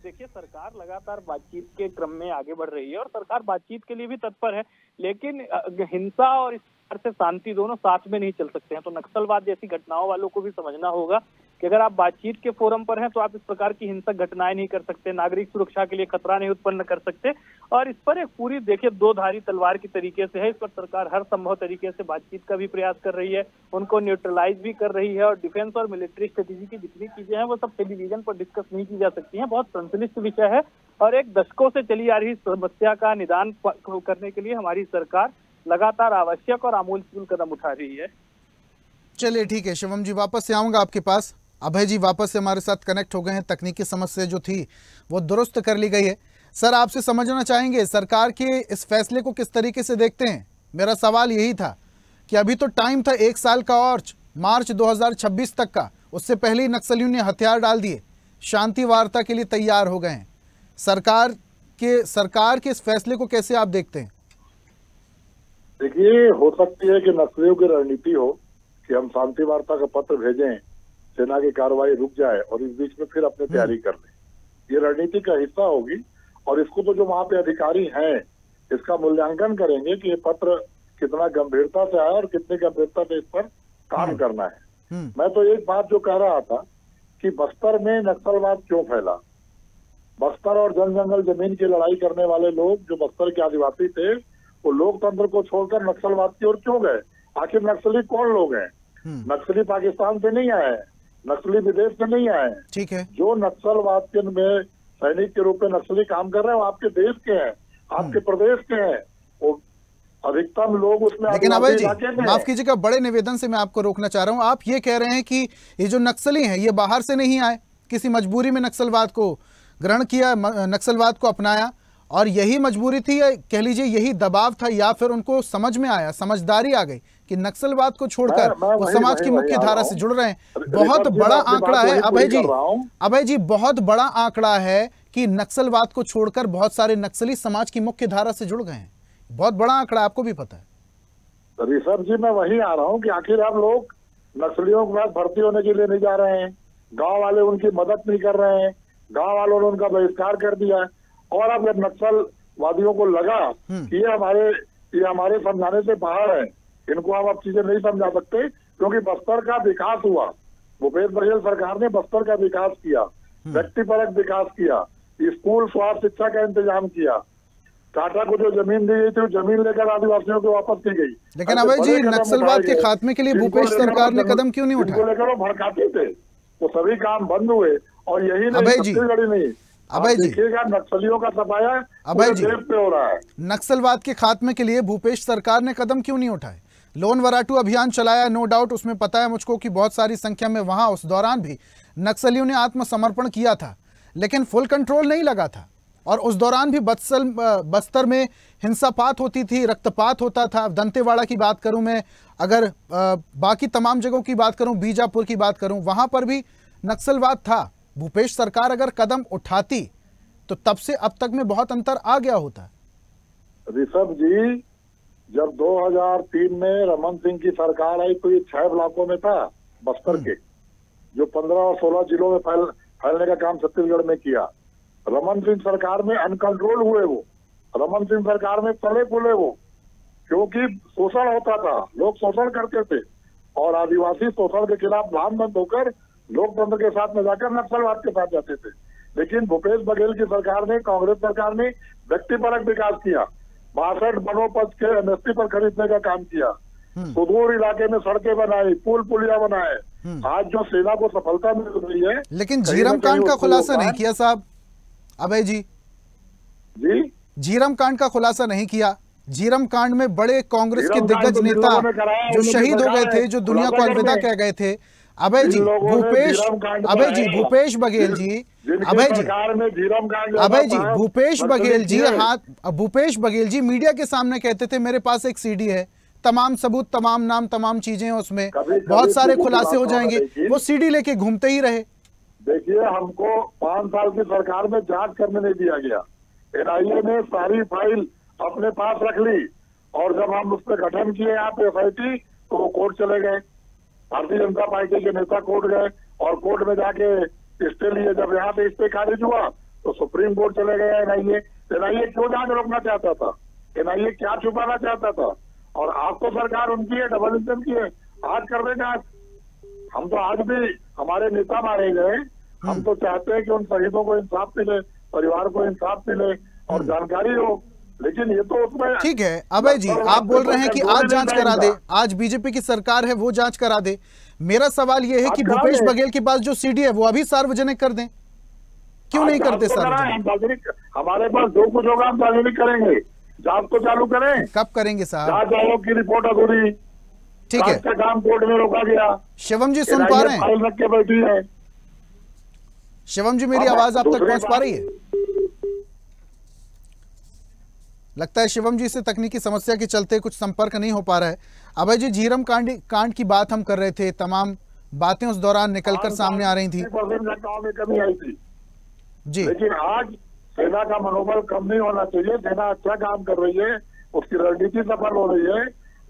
देखिए सरकार लगातार बातचीत के क्रम में आगे बढ़ रही है और सरकार बातचीत के लिए भी तत्पर है, लेकिन हिंसा और इस प्रकार से शांति दोनों साथ में नहीं चल सकते हैं। तो नक्सलवाद जैसी घटनाओं वालों को भी समझना होगा कि अगर आप बातचीत के फोरम पर हैं तो आप इस प्रकार की हिंसक घटनाएं नहीं कर सकते, नागरिक सुरक्षा के लिए खतरा नहीं उत्पन्न कर सकते। और इस पर एक पूरी देखिए दो धारी तलवार की तरीके से है। इस पर सरकार हर संभव तरीके से बातचीत का भी प्रयास कर रही है, उनको न्यूट्रलाइज भी कर रही है। और डिफेंस और मिलिट्री स्ट्रेटेजी की जितनी चीजें हैं वो सब टेलीविजन पर डिस्कस नहीं की जा सकती हैं। बहुत संश्लिष्ट विषय है और एक दशकों से चली आ रही समस्या का निदान करने के लिए हमारी सरकार लगातार आवश्यक और आमूलचूल कदम उठा रही है। चलिए ठीक है शिवम जी, वापस से आऊंगा आपके पास। अभय जी वापस से हमारे साथ कनेक्ट हो गए हैं। तकनीकी समस्या जो थी वो दुरुस्त कर ली गई है। सर, आपसे समझना चाहेंगे सरकार के इस फैसले को किस तरीके से देखते हैं? मेरा सवाल यही था कि अभी तो टाइम था 1 साल का और मार्च 2026 तक का, उससे पहले ही नक्सलियों ने हथियार डाल दिए, शांति वार्ता के लिए तैयार हो गए हैं। सरकार के इस फैसले को कैसे आप देखते हैं? देखिए, हो सकती है कि नक्सलियों की रणनीति हो कि हम शांति वार्ता का पत्र भेजें, सेना की कार्रवाई रुक जाए और इस बीच में फिर अपनी तैयारी कर लें। ये रणनीति का हिस्सा होगी और इसको तो जो वहाँ पे अधिकारी हैं इसका मूल्यांकन करेंगे कि ये पत्र कितना गंभीरता से आया और कितनी गंभीरता से इस पर काम करना है। मैं तो एक बात जो कह रहा था कि बस्तर में नक्सलवाद क्यों फैला। बस्तर और जन जंगल जमीन की लड़ाई करने वाले लोग जो बस्तर के आदिवासी थे वो लोकतंत्र को छोड़कर नक्सलवाद की ओर क्यों गए? आखिर नक्सली कौन लोग हैं? नक्सली पाकिस्तान से नहीं आए हैं, नक्सली विदेश से नहीं आए हैं। ठीक है, जो नक्सलवाद के में सैनिक के रूप में नक्सली काम कर रहे हैं वो आपके देश के हैं, आपके प्रदेश के हैं। वो अधिकतम लोग उसमें। लेकिन अभय जी माफ कीजिएगा, बड़े निवेदन से मैं आपको रोकना चाह रहा हूं। आप ये कह रहे हैं कि ये जो नक्सली हैं ये बाहर से नहीं आए, किसी मजबूरी में नक्सलवाद को ग्रहण किया, नक्सलवाद को अपनाया, और यही मजबूरी थी, कह लीजिए यही दबाव था, या फिर उनको समझ में आया, समझदारी आ गई कि नक्सलवाद को छोड़कर वो समाज की मुख्य धारा से जुड़ रहे हैं। बहुत बड़ा आंकड़ा है अभय जी, बहुत बड़ा आंकड़ा है कि नक्सलवाद को छोड़कर बहुत सारे नक्सली समाज की मुख्य धारा से जुड़ गए हैं। बहुत बड़ा आंकड़ा, आपको भी पता है। ऋषभ जी, मैं वही आ रहा हूँ कि आखिर आप लोग नक्सलियों के बाद भर्ती होने के लिए नहीं जा रहे हैं, गाँव वाले उनकी मदद नहीं कर रहे हैं, गाँव वालों ने उनका बहिष्कार कर दिया। और अब जब नक्सलवादियों को लगा कि ये हमारे समझाने से बाहर है, इनको हम अब चीजें नहीं समझा सकते, क्योंकि बस्तर का विकास हुआ। भूपेश बघेल सरकार ने बस्तर का विकास किया, व्यक्तिपरक विकास किया, स्कूल स्वास्थ्य शिक्षा का इंतजाम किया। टाटा को जो जमीन दी गई थी जमीन लेकर आदिवासियों को वापस की गई। लेकिन अभय जी, नक्सलवाद के खात्मे के लिए भूपेश सरकार ने कदम क्यों नहीं उठाया? लेकर वो भड़काते थे, वो सभी काम बंद हुए। और यही नहीं, छत्तीसगढ़ नहीं, अभय जी देखिएगा नक्सलियों का सफाया अभय जी पे हो रहा है। नक्सलवाद के खात्मे के लिए भूपेश सरकार ने कदम क्यों नहीं उठाए? लोन वराटू अभियान चलाया, नो डाउट, उसमें पता है मुझको कि बहुत सारी संख्या में वहां उस दौरान भी नक्सलियों ने आत्मसमर्पण किया था, लेकिन फुल कंट्रोल नहीं लगा था। और उस दौरान भी बस्तर में हिंसापात होती थी, रक्तपात होता था। दंतेवाड़ा की बात करूं मैं, अगर बाकी तमाम जगहों की बात करूं, बीजापुर की बात करूं, वहां पर भी नक्सलवाद था। भूपेश सरकार अगर कदम उठाती तो तब से अब तक में बहुत अंतर आ गया होता। ऋषभ जी, जब 2003 में रमन सिंह की सरकार आई तो ये 6 ब्लॉकों में था बस्तर के, जो 15 और 16 जिलों में फैलने का काम छत्तीसगढ़ में किया। रमन सिंह सरकार में अनकंट्रोल हुए वो, रमन सिंह सरकार में चले पुले वो, क्योंकि शोषण होता था, लोग शोषण करते थे और आदिवासी शोषण के खिलाफ लामबंद होकर लोकतंत्र के साथ में जाकर नक्सलवाद के साथ जाते थे। लेकिन भूपेश बघेल की सरकार ने, कांग्रेस सरकार ने व्यक्तिपरक विकास किया, 62 वनोपज के एमएसपी पर खरीदने का काम किया, सुदूर इलाके में सड़कें बनाई, पुल पुलिया बनाए, आज जो सेना को सफलता मिल रही है, लेकिन झीरम कांड का खुलासा नहीं किया साहब अभय जी। झीरम कांड का खुलासा नहीं किया। झीरम कांड में बड़े कांग्रेस के दिग्गज नेता जो शहीद हो गए थे, जो दुनिया को अलविदा कह गए थे, अभय जी भूपेश बघेल जी, भूपेश बघेल जी मीडिया के सामने कहते थे मेरे पास एक सीडी है, तमाम सबूत, तमाम नाम, तमाम चीजें हैं उसमें, बहुत सारे खुलासे हो जाएंगे। वो सीडी लेके घूमते ही रहे। देखिए, हमको 5 साल की सरकार में जांच करने नहीं दिया गया। NIA ने सारी फाइल अपने पास रख ली, और जब हम उस पर गठन किए यहाँ पे SIT, तो वो कोर्ट चले गए। भारतीय जनता पार्टी के नेता कोर्ट गए और कोर्ट में जाके स्टे लिए। जब यहाँ पे स्टे खारिज हुआ तो सुप्रीम कोर्ट चले गए। NIA क्यों जांच रोकना चाहता था? NIA क्या छुपाना चाहता था? और आज तो सरकार उनकी है, डबल इंजन की है, आज कर देगा। हम तो आज भी, हमारे नेता मारे गए, हम तो चाहते हैं कि उन शहीदों को इंसाफ मिले, परिवार को इंसाफ मिले और जानकारी हो, लेकिन ये तो उसमें ठीक है। अभय जी, आप बोल रहे हैं कि आज जांच करा दे, आज बीजेपी की सरकार है, वो जांच करा दे। मेरा सवाल ये है कि भूपेश बघेल के पास जो सीडी है वो अभी सार्वजनिक कर दें, क्यों नहीं करते सार्वजनिक? हमारे पास जो कुछ होगा हम सार्वजनिक करेंगे। जांच तो चालू करें। कब करेंगे साहब? जांच आयोग की रिपोर्ट अधूरी, ठीक है, का काम कोर्ट में रोका गया। शिवम जी सुन पा रहे हैं? फाइल रख के बैठी है। शिवम जी, मेरी आवाज आप तक पहुंच पा रही है? लगता है शिवम जी से तकनीकी समस्या के चलते कुछ संपर्क नहीं हो पा रहा है। अभय जी, झीरम कांड की बात हम कर रहे थे, तमाम बातें उस दौरान निकलकर सामने आ रही थी। में कमी आई थी जी, लेकिन आज सेना का मनोबल कम नहीं होना चाहिए। सेना अच्छा काम कर रही है, उसकी रणनीति सफल हो रही है।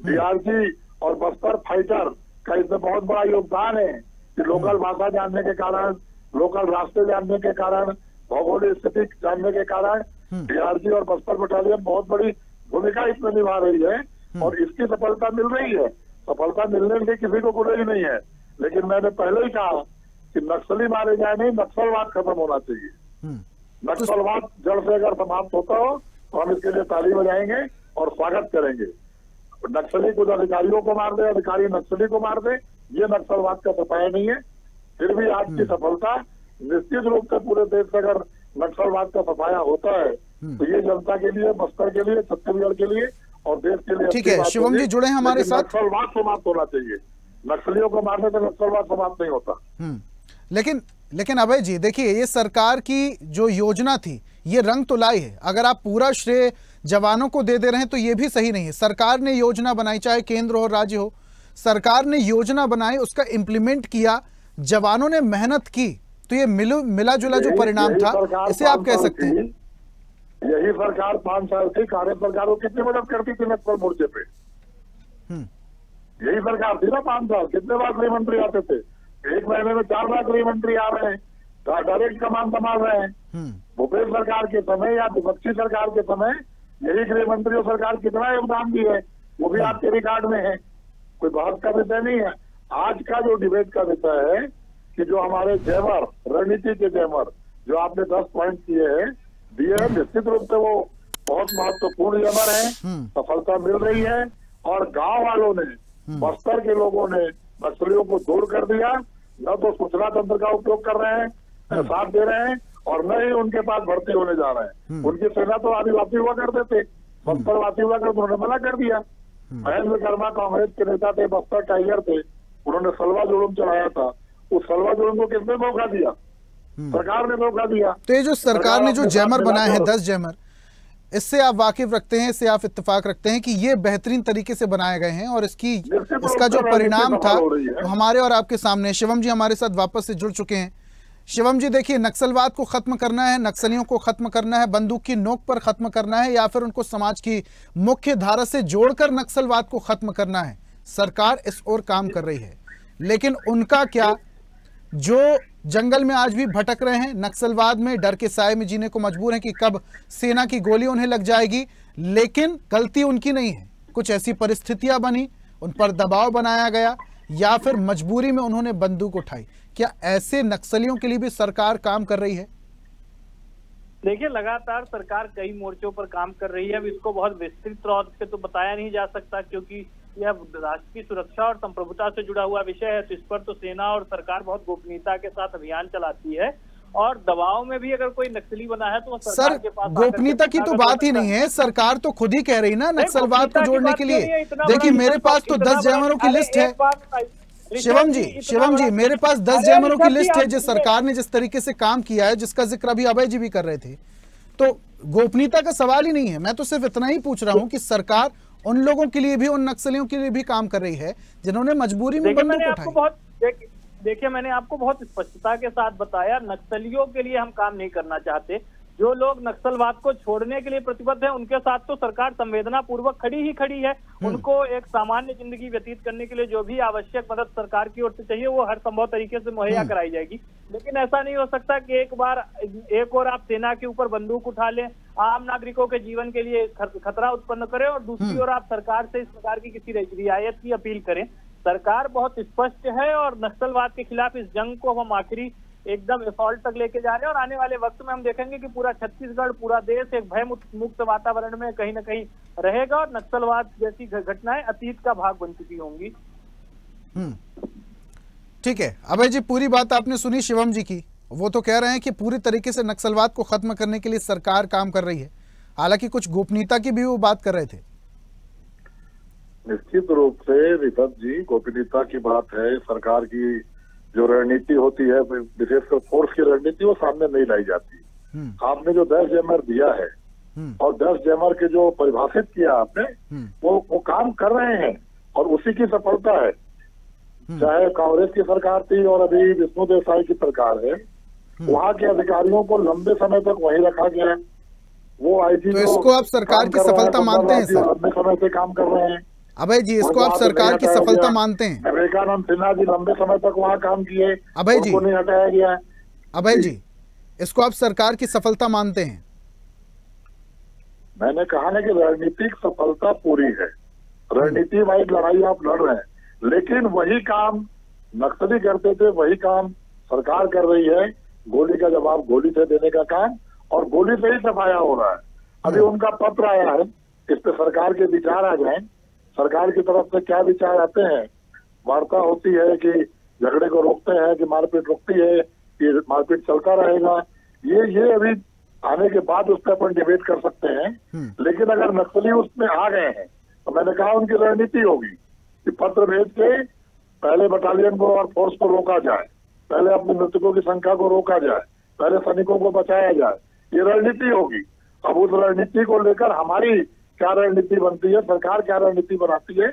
DRG और बस्तर फाइटर का इसमें बहुत बड़ा योगदान है कि लोकल भाषा जानने के कारण, लोकल रास्ते जानने के कारण, भौगोलिक स्थिति जानने के कारण DRG और बस्तर बटालियन बहुत बड़ी भूमिका इसमें निभा रही है और इसकी सफलता मिल रही है। सफलता मिलने के लिए किसी को बुराई नहीं है, लेकिन मैंने पहले ही कहा कि नक्सली मारे जाए नहीं, नक्सलवाद खत्म होना चाहिए। नक्सलवाद जड़ से अगर समाप्त होता हो तो हम इसके लिए ताली बजाएंगे और स्वागत करेंगे। नक्सली कुछ अधिकारियों को मार दे, अधिकारी नक्सली को मार दे, ये नक्सलवाद का सफाया नहीं है। फिर भी आज की सफलता निश्चित रूप से पूरे देश से अगर नक्सलवाद का सफाया होता है तो ये जनता के लिए, बस्तर के लिए, छत्तीसगढ़ के लिए और देश के लिए ठीक है। शिवम जी जुड़े हमारे साथ। नक्सलवाद समाप्त होना चाहिए। नक्सलियों को मारने से नक्सलवाद समाप्त नहीं होता। लेकिन अभय जी देखिए, ये सरकार की जो योजना थी ये रंग तो लाई है। अगर आप पूरा श्रेय जवानों को दे रहे हैं तो ये भी सही नहीं है। सरकार ने योजना बनाई, चाहे केंद्र हो राज्य हो, सरकार ने योजना बनाई, उसका इम्प्लीमेंट किया, जवानों ने मेहनत की, तो ये मिला जुला जो परिणाम था इसे आप कह सकते हैं। यही सरकार 5 साल थी, कांग्रेस सरकार को कितनी मदद करती थी नक्सल मोर्चे पे? यही सरकार थी ना 5 साल। कितने बार गृह मंत्री आते थे? 1 महीने में 4 बार गृह मंत्री आ रहे हैं, डायरेक्ट कमान संभाल रहे हैं। भूपेश सरकार के समय या विपक्षी सरकार के समय यही गृह मंत्री और सरकार कितना योगदान दी है वो भी आपके रिकॉर्ड में है। कोई बहस का विषय नहीं है। आज का जो डिबेट का विषय है कि जो हमारे जैमर, रणनीति के जैमर जो आपने 10 पॉइंट दिए हैं, निश्चित रूप से वो बहुत महत्वपूर्ण जैमर है। सफलता मिल रही है और गांव वालों ने, बस्तर के लोगों ने नक्सलियों को दूर कर दिया। न तो सूचना तंत्र का उपयोग कर रहे हैं, साथ दे रहे हैं, और न ही उनके पास भर्ती होने जा रहे हैं। उनकी सेना तो आदिवासी हुआ करते थे, बस्तर वासी हुआ करते, उन्होंने मना कर दिया। महेंद्र कर्मा कांग्रेस के नेता थे, बस्तर टाइगर थे, उन्होंने सलवा जुलूम चलाया था। उस सलवा जुलूम को किसने मौका दिया? सरकार ने मौका दिया। तो ये जो सरकार ने जो जैमर बनाए हैं 10 जैमर, इससे आप वाकिफ रखते हैं, इससे आप इत्तेफाक रखते हैं कि ये बेहतरीन तरीके से बनाए गए हैं और इसका जो परिणाम था वो हमारे और आपके सामने। शिवम जी हमारे साथ वापस से जुड़ चुके हैं। शिवम जी देखिए, नक्सलवाद को खत्म करना है, नक्सलियों को खत्म करना है, बंदूक की नोक पर खत्म करना है, या फिर उनको समाज की मुख्य धारा से जोड़कर नक्सलवाद को खत्म करना है, सरकार इस ओर काम कर रही है। लेकिन उनका क्या, जो जंगल में आज भी भटक रहे हैं, नक्सलवाद में डर के साए में जीने को मजबूर हैं कि कब सेना की गोली उन्हें लग जाएगी, लेकिन गलती उनकी नहीं है। कुछ ऐसी परिस्थितियां बनी, उन पर दबाव बनाया गया, या फिर मजबूरी में उन्होंने बंदूक उठाई। क्या ऐसे नक्सलियों के लिए भी सरकार काम कर रही है? देखिए, लगातार सरकार कई मोर्चों पर काम कर रही है। अब इसको बहुत विस्तृत तौर से तो बताया नहीं जा सकता, क्योंकि यह राष्ट्र की सुरक्षा और संप्रभुता से जुड़ा हुआ विषय है, तो इस पर तो सेना और सरकार बहुत गोपनीयता के साथ अभियान चलाती है। और दबाव में भी अगर कोई नक्सली बना है तो सरकार के पास गोपनीयता की तो बात ही नहीं है, सरकार तो खुद ही कह रही ना नक्सलवाद को जोड़ने के लिए। देखिए मेरे पास तो 10 जैमरों की लिस्ट है शिवम जी, मेरे पास 10 जैमरों की लिस्ट है जिस सरकार ने जिस तरीके से काम किया है, जिसका जिक्र अभी अभय जी भी कर रहे थे। तो गोपनीयता का सवाल ही नहीं है। मैं तो सिर्फ इतना ही पूछ रहा हूं कि सरकार उन लोगों के लिए भी, उन नक्सलियों के लिए भी काम कर रही है जिन्होंने मजबूरी में बंदूक उठाई। देखिए मैंने आपको बहुत स्पष्टता के साथ बताया, नक्सलियों के लिए हम काम नहीं करना चाहते। जो लोग नक्सलवाद को छोड़ने के लिए प्रतिबद्ध है उनके साथ तो सरकार संवेदना पूर्वक खड़ी है। उनको एक सामान्य जिंदगी व्यतीत करने के लिए जो भी आवश्यक मदद सरकार की ओर से चाहिए वो हर संभव तरीके से मुहैया कराई जाएगी। लेकिन ऐसा नहीं हो सकता कि एक और आप सेना के ऊपर बंदूक उठा लें, आम नागरिकों के जीवन के लिए खतरा उत्पन्न करें और दूसरी ओर आप सरकार से इस प्रकार की किसी रियायत की अपील करें। सरकार बहुत स्पष्ट है और नक्सलवाद के खिलाफ इस जंग को हम आखिरी एकदम असॉल्ट तक लेके जा रहे हैं। और आने वाले वक्त में हम देखेंगे कि पूरा छत्तीसगढ़, पूरा देश एक भय मुक्त वातावरण में कहीं ना कहीं रहेगा और नक्सलवाद जैसी घटनाएं अतीत का भाग बन चुकी होंगी। ठीक है अभय जी, पूरी बात आपने सुनी शिवम जी की। वो तो कह रहे हैं कि पूरी तरीके से नक्सलवाद को खत्म करने के लिए सरकार काम कर रही है, हालांकि कुछ गोपनीयता की भी वो बात कर रहे थे। निश्चित रूप से ऋषभ जी, गोपनीयता की बात है। सरकार की जो रणनीति होती है, विशेषकर फोर्स की रणनीति, वो सामने नहीं लाई जाती। आपने जो 10 जैमर दिया है और 10 जैमर के जो परिभाषित किया आपने, वो काम कर रहे हैं और उसी की सफलता है। चाहे कांग्रेस की सरकार थी और अभी विष्णुदेव साय की सरकार है, वहाँ के अधिकारियों को लंबे समय तक वहीं रखा गया। वो आईजी, तो इसको आप सरकार की सफलता मानते हैं सर? लंबे समय से काम कर रहे हैं अभय जी, इसको आप सरकार की सफलता मानते हैं? विवेकानंद सिन्हा जी लंबे समय तक वहाँ काम किए, अभय जी नहीं हटाया गया। अभय जी, इसको आप सरकार की सफलता मानते हैं? मैंने कहा ना कि रणनीतिक सफलता पूरी है। रणनीति वाइज लड़ाई आप लड़ रहे हैं, लेकिन वही काम नक्सली करते थे, वही काम सरकार कर रही है। गोली का जवाब गोली से देने का काम, और गोली से ही सफाया हो रहा है। अभी उनका पत्र आया है, इस पे सरकार के विचार आ जाए। सरकार की तरफ से क्या विचार आते हैं? वार्ता होती है कि झगड़े को रोकते हैं, कि मारपीट रुकती है, कि मारपीट चलता रहेगा। ये अभी आने के बाद उस पर अपन डिबेट कर सकते हैं। लेकिन अगर नक्सली उसमें आ गए हैं तो मैंने कहा उनकी रणनीति होगी कि पत्र भेज के पहले बटालियन को और फोर्स को रोका जाए, पहले अपने मृतकों की संख्या को रोका जाए, पहले सैनिकों को बचाया जाए। ये रणनीति होगी। अब उस रणनीति को लेकर हमारी क्या रणनीति बनती है, सरकार क्या रणनीति बनाती है,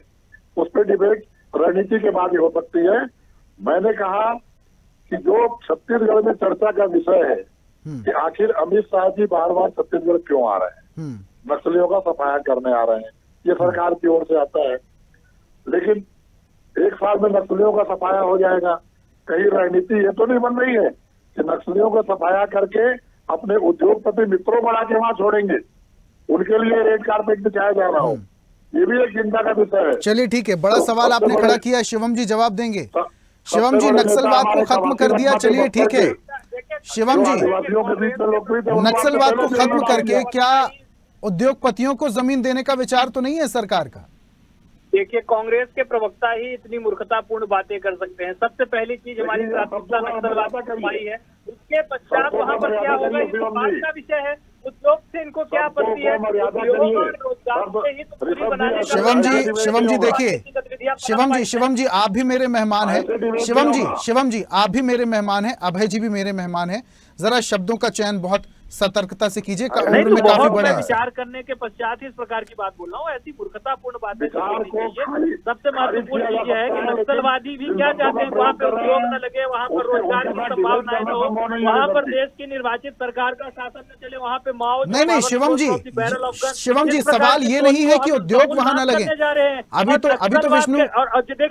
उस पर डिबेट रणनीति के बाद ही हो सकती है। मैंने कहा कि जो छत्तीसगढ़ में चर्चा का विषय है कि आखिर अमित शाह जी बार बार छत्तीसगढ़ क्यों आ रहे हैं, नक्सलियों का सफाया करने आ रहे हैं, ये सरकार की ओर से आता है। लेकिन 1 साल में नक्सलियों का सफाया हो जाएगा, कहीं रणनीति ये तो नहीं बन रही है कि नक्सलियों का सफाया करके अपने उद्योगपति मित्रों बढ़ा के वहां छोड़ेंगे, उनके लिए रेड कारपेट बिछाया जा रहा हो। ये भी एक चिंता का विषय है। चलिए ठीक है, बड़ा सवाल आपने खड़ा किया, शिवम जी जवाब देंगे। शिवम जी, नक्सलवाद को खत्म कर दिया, चलिए ठीक है। शिवम जी, नक्सलवाद को खत्म करके क्या उद्योगपतियों को जमीन देने का विचार तो नहीं है सरकार का? देखिए, कांग्रेस के प्रवक्ता ही इतनी मूर्खतापूर्ण बातें कर सकते हैं। सबसे पहली चीज हमारी प्राथमिकता नक्सलवाद की है, उसके पश्चात वहाँ पर क्या होगा ये बात का विषय है। उद्योग से इनको क्या आपत्ति है? शिवम जी देखिए, शिवम जी आप भी मेरे मेहमान हैं। शिवम जी आप भी मेरे मेहमान हैं, अभय जी भी मेरे मेहमान हैं। जरा शब्दों का चयन बहुत सतर्कता से कीजिए, उम्र में काफी बड़े हैं। विचार करने के पश्चात ही इस प्रकार की बात बोल रहा हूँ। ऐसी मूर्खतापूर्ण बातें चाहिए। सबसे महत्वपूर्ण चीज है कि नक्सलवादी भी क्या चाहते हैं, वहाँ पे उद्योग न लगे, वहाँ पर रोजगार की संभावनाएं न हो, वहाँ पर देश की निर्वाचित सरकार का शासन न चले, वहाँ पे माओ। नहीं शिवम जी, सवाल ये नहीं है कि उद्योग वहाँ न लगे।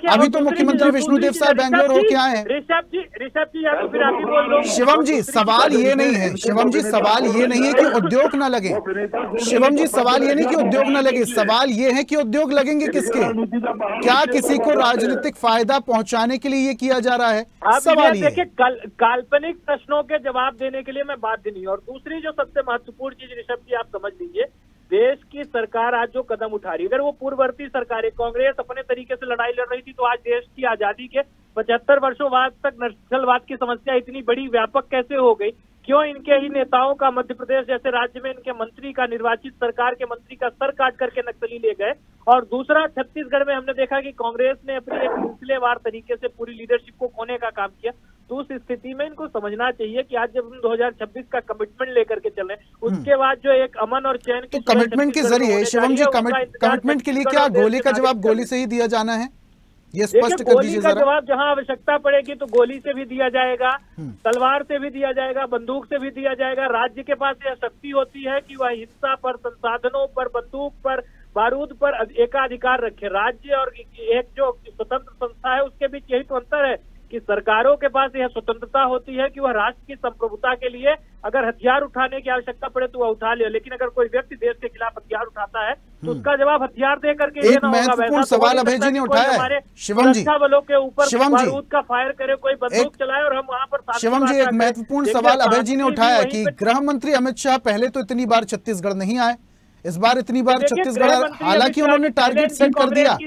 अभी तो मुख्यमंत्री विष्णुदेव साय बेंगलोर होके आए हैं। ऋषभ जी या तो फिर आप ही बोल दो। शिवम जी, सवाल ये नहीं है, शिवम जी सवाल ये नहीं है कि उद्योग ना लगे। शिवम जी, सवाल ये नहीं कि उद्योग ना लगे, सवाल ये है कि उद्योग लगेंगे किसके? क्या किसी को राजनीतिक फायदा पहुंचाने के लिए ये किया जा रहा है? सवाल ये देखिए, काल्पनिक प्रश्नों के जवाब देने के लिए मैं बाध्य नहीं। और दूसरी जो सबसे महत्वपूर्ण चीज ऋषभ जी आप समझ लीजिए देश की सरकार आज जो कदम उठा रही है, अगर वो पूर्ववर्ती सरकारें कांग्रेस अपने तरीके से लड़ाई लड़ रही थी तो आज देश की आजादी के 75 वर्षों बाद तक नक्सलवाद की समस्या इतनी बड़ी व्यापक कैसे हो गई? क्यों इनके ही नेताओं का मध्य प्रदेश जैसे राज्य में इनके मंत्री का, निर्वाचित सरकार के मंत्री का सर काट करके नक्सली ले गए? और दूसरा, छत्तीसगढ़ में हमने देखा कि कांग्रेस ने अपनी एक सिलसिलेवार तरीके से पूरी लीडरशिप को खोने का काम किया। तो उस स्थिति में इनको समझना चाहिए कि आज जब हम 2026 का कमिटमेंट लेकर के चले, उसके बाद जो एक अमन और चैन की कमिटमेंट के जरिए शिवम जी, कमिटमेंट के लिए क्या गोली का जवाब गोली से ही दिया जाना है? ये स्पष्ट कर दीजिए जरा। जवाब जहां आवश्यकता पड़ेगी तो गोली से भी दिया जाएगा, तलवार से भी दिया जाएगा, बंदूक से भी दिया जाएगा। राज्य के पास यह शक्ति होती है कि वह हिंसा पर, संसाधनों पर, बंदूक पर, बारूद पर एकाधिकार रखे। राज्य और एक जो स्वतंत्र संस्था है उसके बीच यही तो अंतर है कि सरकारों के पास यह स्वतंत्रता होती है कि वह राष्ट्र की संप्रभुता के लिए अगर हथियार उठाने की आवश्यकता पड़े तो वह उठा ले, लेकिन अगर कोई व्यक्ति देश के खिलाफ हथियार उठाता है तो उसका जवाब हथियार दे करके एक महत्वपूर्ण सवाल अभय जी ने उठाया है शिवम जी, बलों के ऊपर बारूद का फायर करे, कोई बंदूक चलाए और हम वहाँ पर। शिवम जी, एक महत्वपूर्ण सवाल अभय जी ने उठाया कि गृह मंत्री अमित शाह पहले तो इतनी बार छत्तीसगढ़ नहीं आए, इस बार इतनी बार छत्तीसगढ़, हालांकि उन्होंने टारगेट सेट कर दिया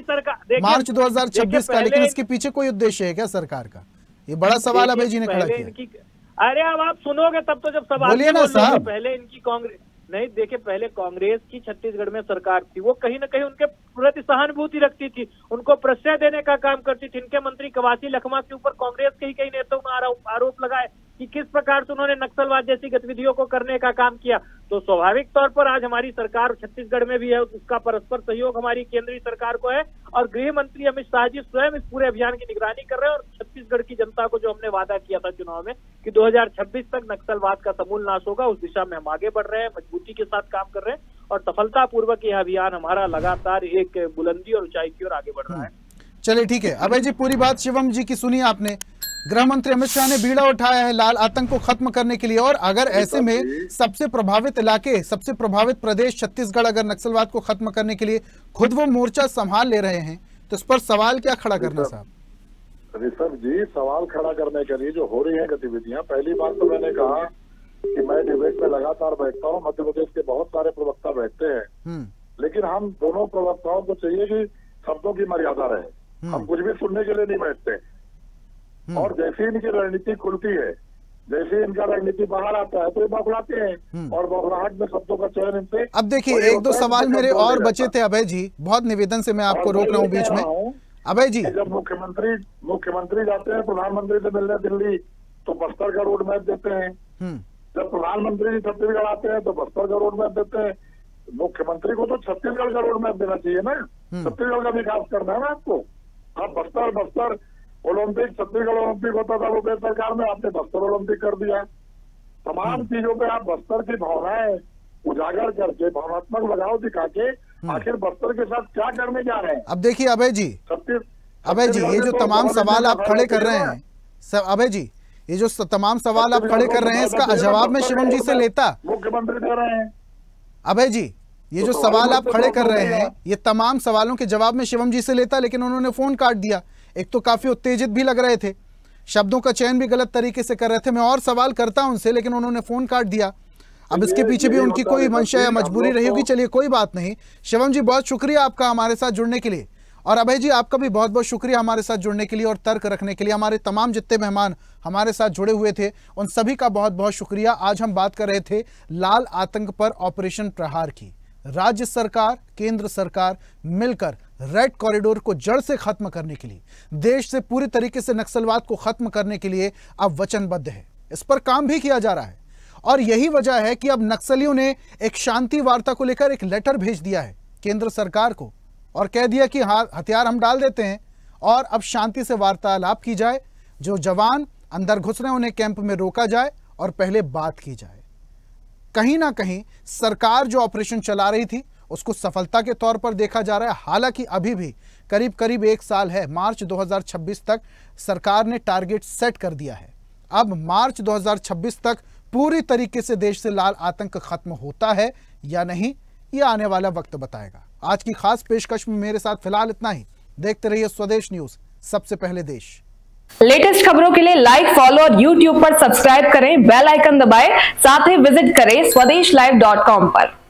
मार्च 2026 का, लेकिन इसके पीछे कोई उद्देश्य है क्या सरकार का? ये बड़ा सवाल अभय जी ने खड़ा किया। अरे अब आप सुनोगे तब तो जब सब बोलिए ना साहब। पहले इनकी कांग्रेस नहीं, देखिए पहले कांग्रेस की छत्तीसगढ़ में सरकार थी, वो कहीं ना कहीं उनके प्रति सहानुभूति रखती थी, उनको प्रश्रय देने का काम करती थी। इनके मंत्री कवासी लखमा के ऊपर कांग्रेस के ही कई नेताओं ने आरोप लगाए कि किस प्रकार से उन्होंने नक्सलवाद जैसी गतिविधियों को करने का काम किया। तो स्वाभाविक तौर पर आज हमारी सरकार छत्तीसगढ़ में भी है, उसका परस्पर सहयोग हमारी केंद्रीय सरकार को है और गृह मंत्री अमित शाह जी स्वयं इस पूरे अभियान की निगरानी कर रहे हैं। और छत्तीसगढ़ की जनता को जो हमने वादा किया था चुनाव में कि 2026 तक नक्सलवाद का समूल नाश होगा, उस दिशा में हम आगे बढ़ रहे हैं, मजबूती के साथ काम कर रहे हैं और सफलतापूर्वक यह अभियान हमारा लगातार एक बुलंदी और ऊंचाई की ओर आगे बढ़ रहा है। चलिए ठीक है अभय जी, पूरी बात शिवम जी की सुनी आपने। गृह मंत्री अमित शाह ने बीड़ा उठाया है लाल आतंक को खत्म करने के लिए, और अगर ऐसे में सबसे प्रभावित इलाके, सबसे प्रभावित प्रदेश छत्तीसगढ़ अगर नक्सलवाद को खत्म करने के लिए खुद वो मोर्चा संभाल ले रहे हैं तो इस पर सवाल क्या खड़ा करना साहब? ऋषभ जी, सवाल खड़ा करने के लिए जो हो रही है गतिविधियां, पहली बात तो मैंने कहा कि मैं डिबेट में लगातार बैठता हूँ, मध्य प्रदेश के बहुत सारे प्रवक्ता बैठते हैं, लेकिन हम दोनों प्रवक्ताओं को चाहिए कि शब्दों की मर्यादा रहे, हम कुछ भी सुनने के लिए नहीं बैठते। और जैसे इनकी रणनीति खुलती है, जैसे इनका रणनीति बाहर आता है तो ये बौखलाते हैं और बौखलाहट में शब्दों का चयन इनसे। अब देखिए एक दो सवाल मेरे और बचे थे अभय जी, बहुत निवेदन से मैं आपको रोक रहा हूँ बीच में। अभय जी, जब मुख्यमंत्री जाते हैं प्रधानमंत्री से मिलने दिल्ली तो बस्तर का रोड मैप देते हैं, जब प्रधानमंत्री छत्तीसगढ़ आते हैं तो बस्तर का रोड मैप देते हैं। मुख्यमंत्री को तो छत्तीसगढ़ का रोड मैप देना चाहिए ना, छत्तीसगढ़ का विकास करना है ना आपको। आप बस्तर ओलंपिक, छत्तीसगढ़ ओलंपिक होता था वो सरकार में, आपने बस्तर ओलंपिक कर दिया। तमाम चीजों पे आप बस्तर की भावनाएं उजागर करके, भावनात्मक लगाव दिखा के आखिर बस्तर के साथ क्या करने जा रहे हैं? अब देखिए अभय जी, ये जो तमाम सवाल आप खड़े कर रहे हैं, अभय जी ये जो तमाम सवाल आप खड़े कर रहे हैं इसका जवाब मैं शिवम जी से लेता। मुख्यमंत्री दे रहे हैं अभय जी, ये जो सवाल आप खड़े कर रहे हैं ये तमाम सवालों के जवाब में शिवम जी से लेता, लेकिन उन्होंने फोन काट दिया। एक तो काफी उत्तेजित भी लग रहे थे, शब्दों का चयन भी गलत तरीके से कर रहे थे। मैं और सवाल करता उनसे लेकिन उन्होंने फोन काट दिया। अब इसके पीछे भी उनकी कोई मंशा या मजबूरी रही होगी, चलिए कोई बात नहीं। शिवम जी बहुत शुक्रिया आपका हमारे साथ जुड़ने के लिए, और अभय जी आपका भी बहुत बहुत शुक्रिया हमारे साथ जुड़ने के लिए और तर्क रखने के लिए। हमारे तमाम जितने मेहमान हमारे साथ जुड़े हुए थे उन सभी का बहुत बहुत शुक्रिया। आज हम बात कर रहे थे लाल आतंक पर ऑपरेशन प्रहार की। राज्य सरकार, केंद्र सरकार मिलकर रेड कॉरिडोर को जड़ से खत्म करने के लिए, देश से पूरी तरीके से नक्सलवाद को खत्म करने के लिए अब वचनबद्ध है। इस पर काम भी किया जा रहा है और यही वजह है कि अब नक्सलियों ने एक शांति वार्ता को लेकर एक लेटर भेज दिया है केंद्र सरकार को और कह दिया कि हाँ हथियार हम डाल देते हैं और अब शांति से वार्तालाप की जाए, जो जवान अंदर घुस रहे हैं उन्हें कैंप में रोका जाए और पहले बात की जाए। कहीं ना कहीं सरकार जो ऑपरेशन चला रही थी उसको सफलता के तौर पर देखा जा रहा है। हालांकि अभी भी करीब करीब 1 साल है, मार्च 2026 तक सरकार ने टारगेट सेट कर दिया है। अब मार्च 2026 तक पूरी तरीके से देश से लाल आतंक खत्म होता है या नहीं, ये आने वाला वक्त बताएगा। आज की खास पेशकश में मेरे साथ फिलहाल इतना ही। देखते रहिए स्वदेश न्यूज, सबसे पहले देश। लेटेस्ट खबरों के लिए लाइक, फॉलो और YouTube पर सब्सक्राइब करें, बेल आइकन दबाएं, साथ ही विजिट करें swadeshlive.com पर।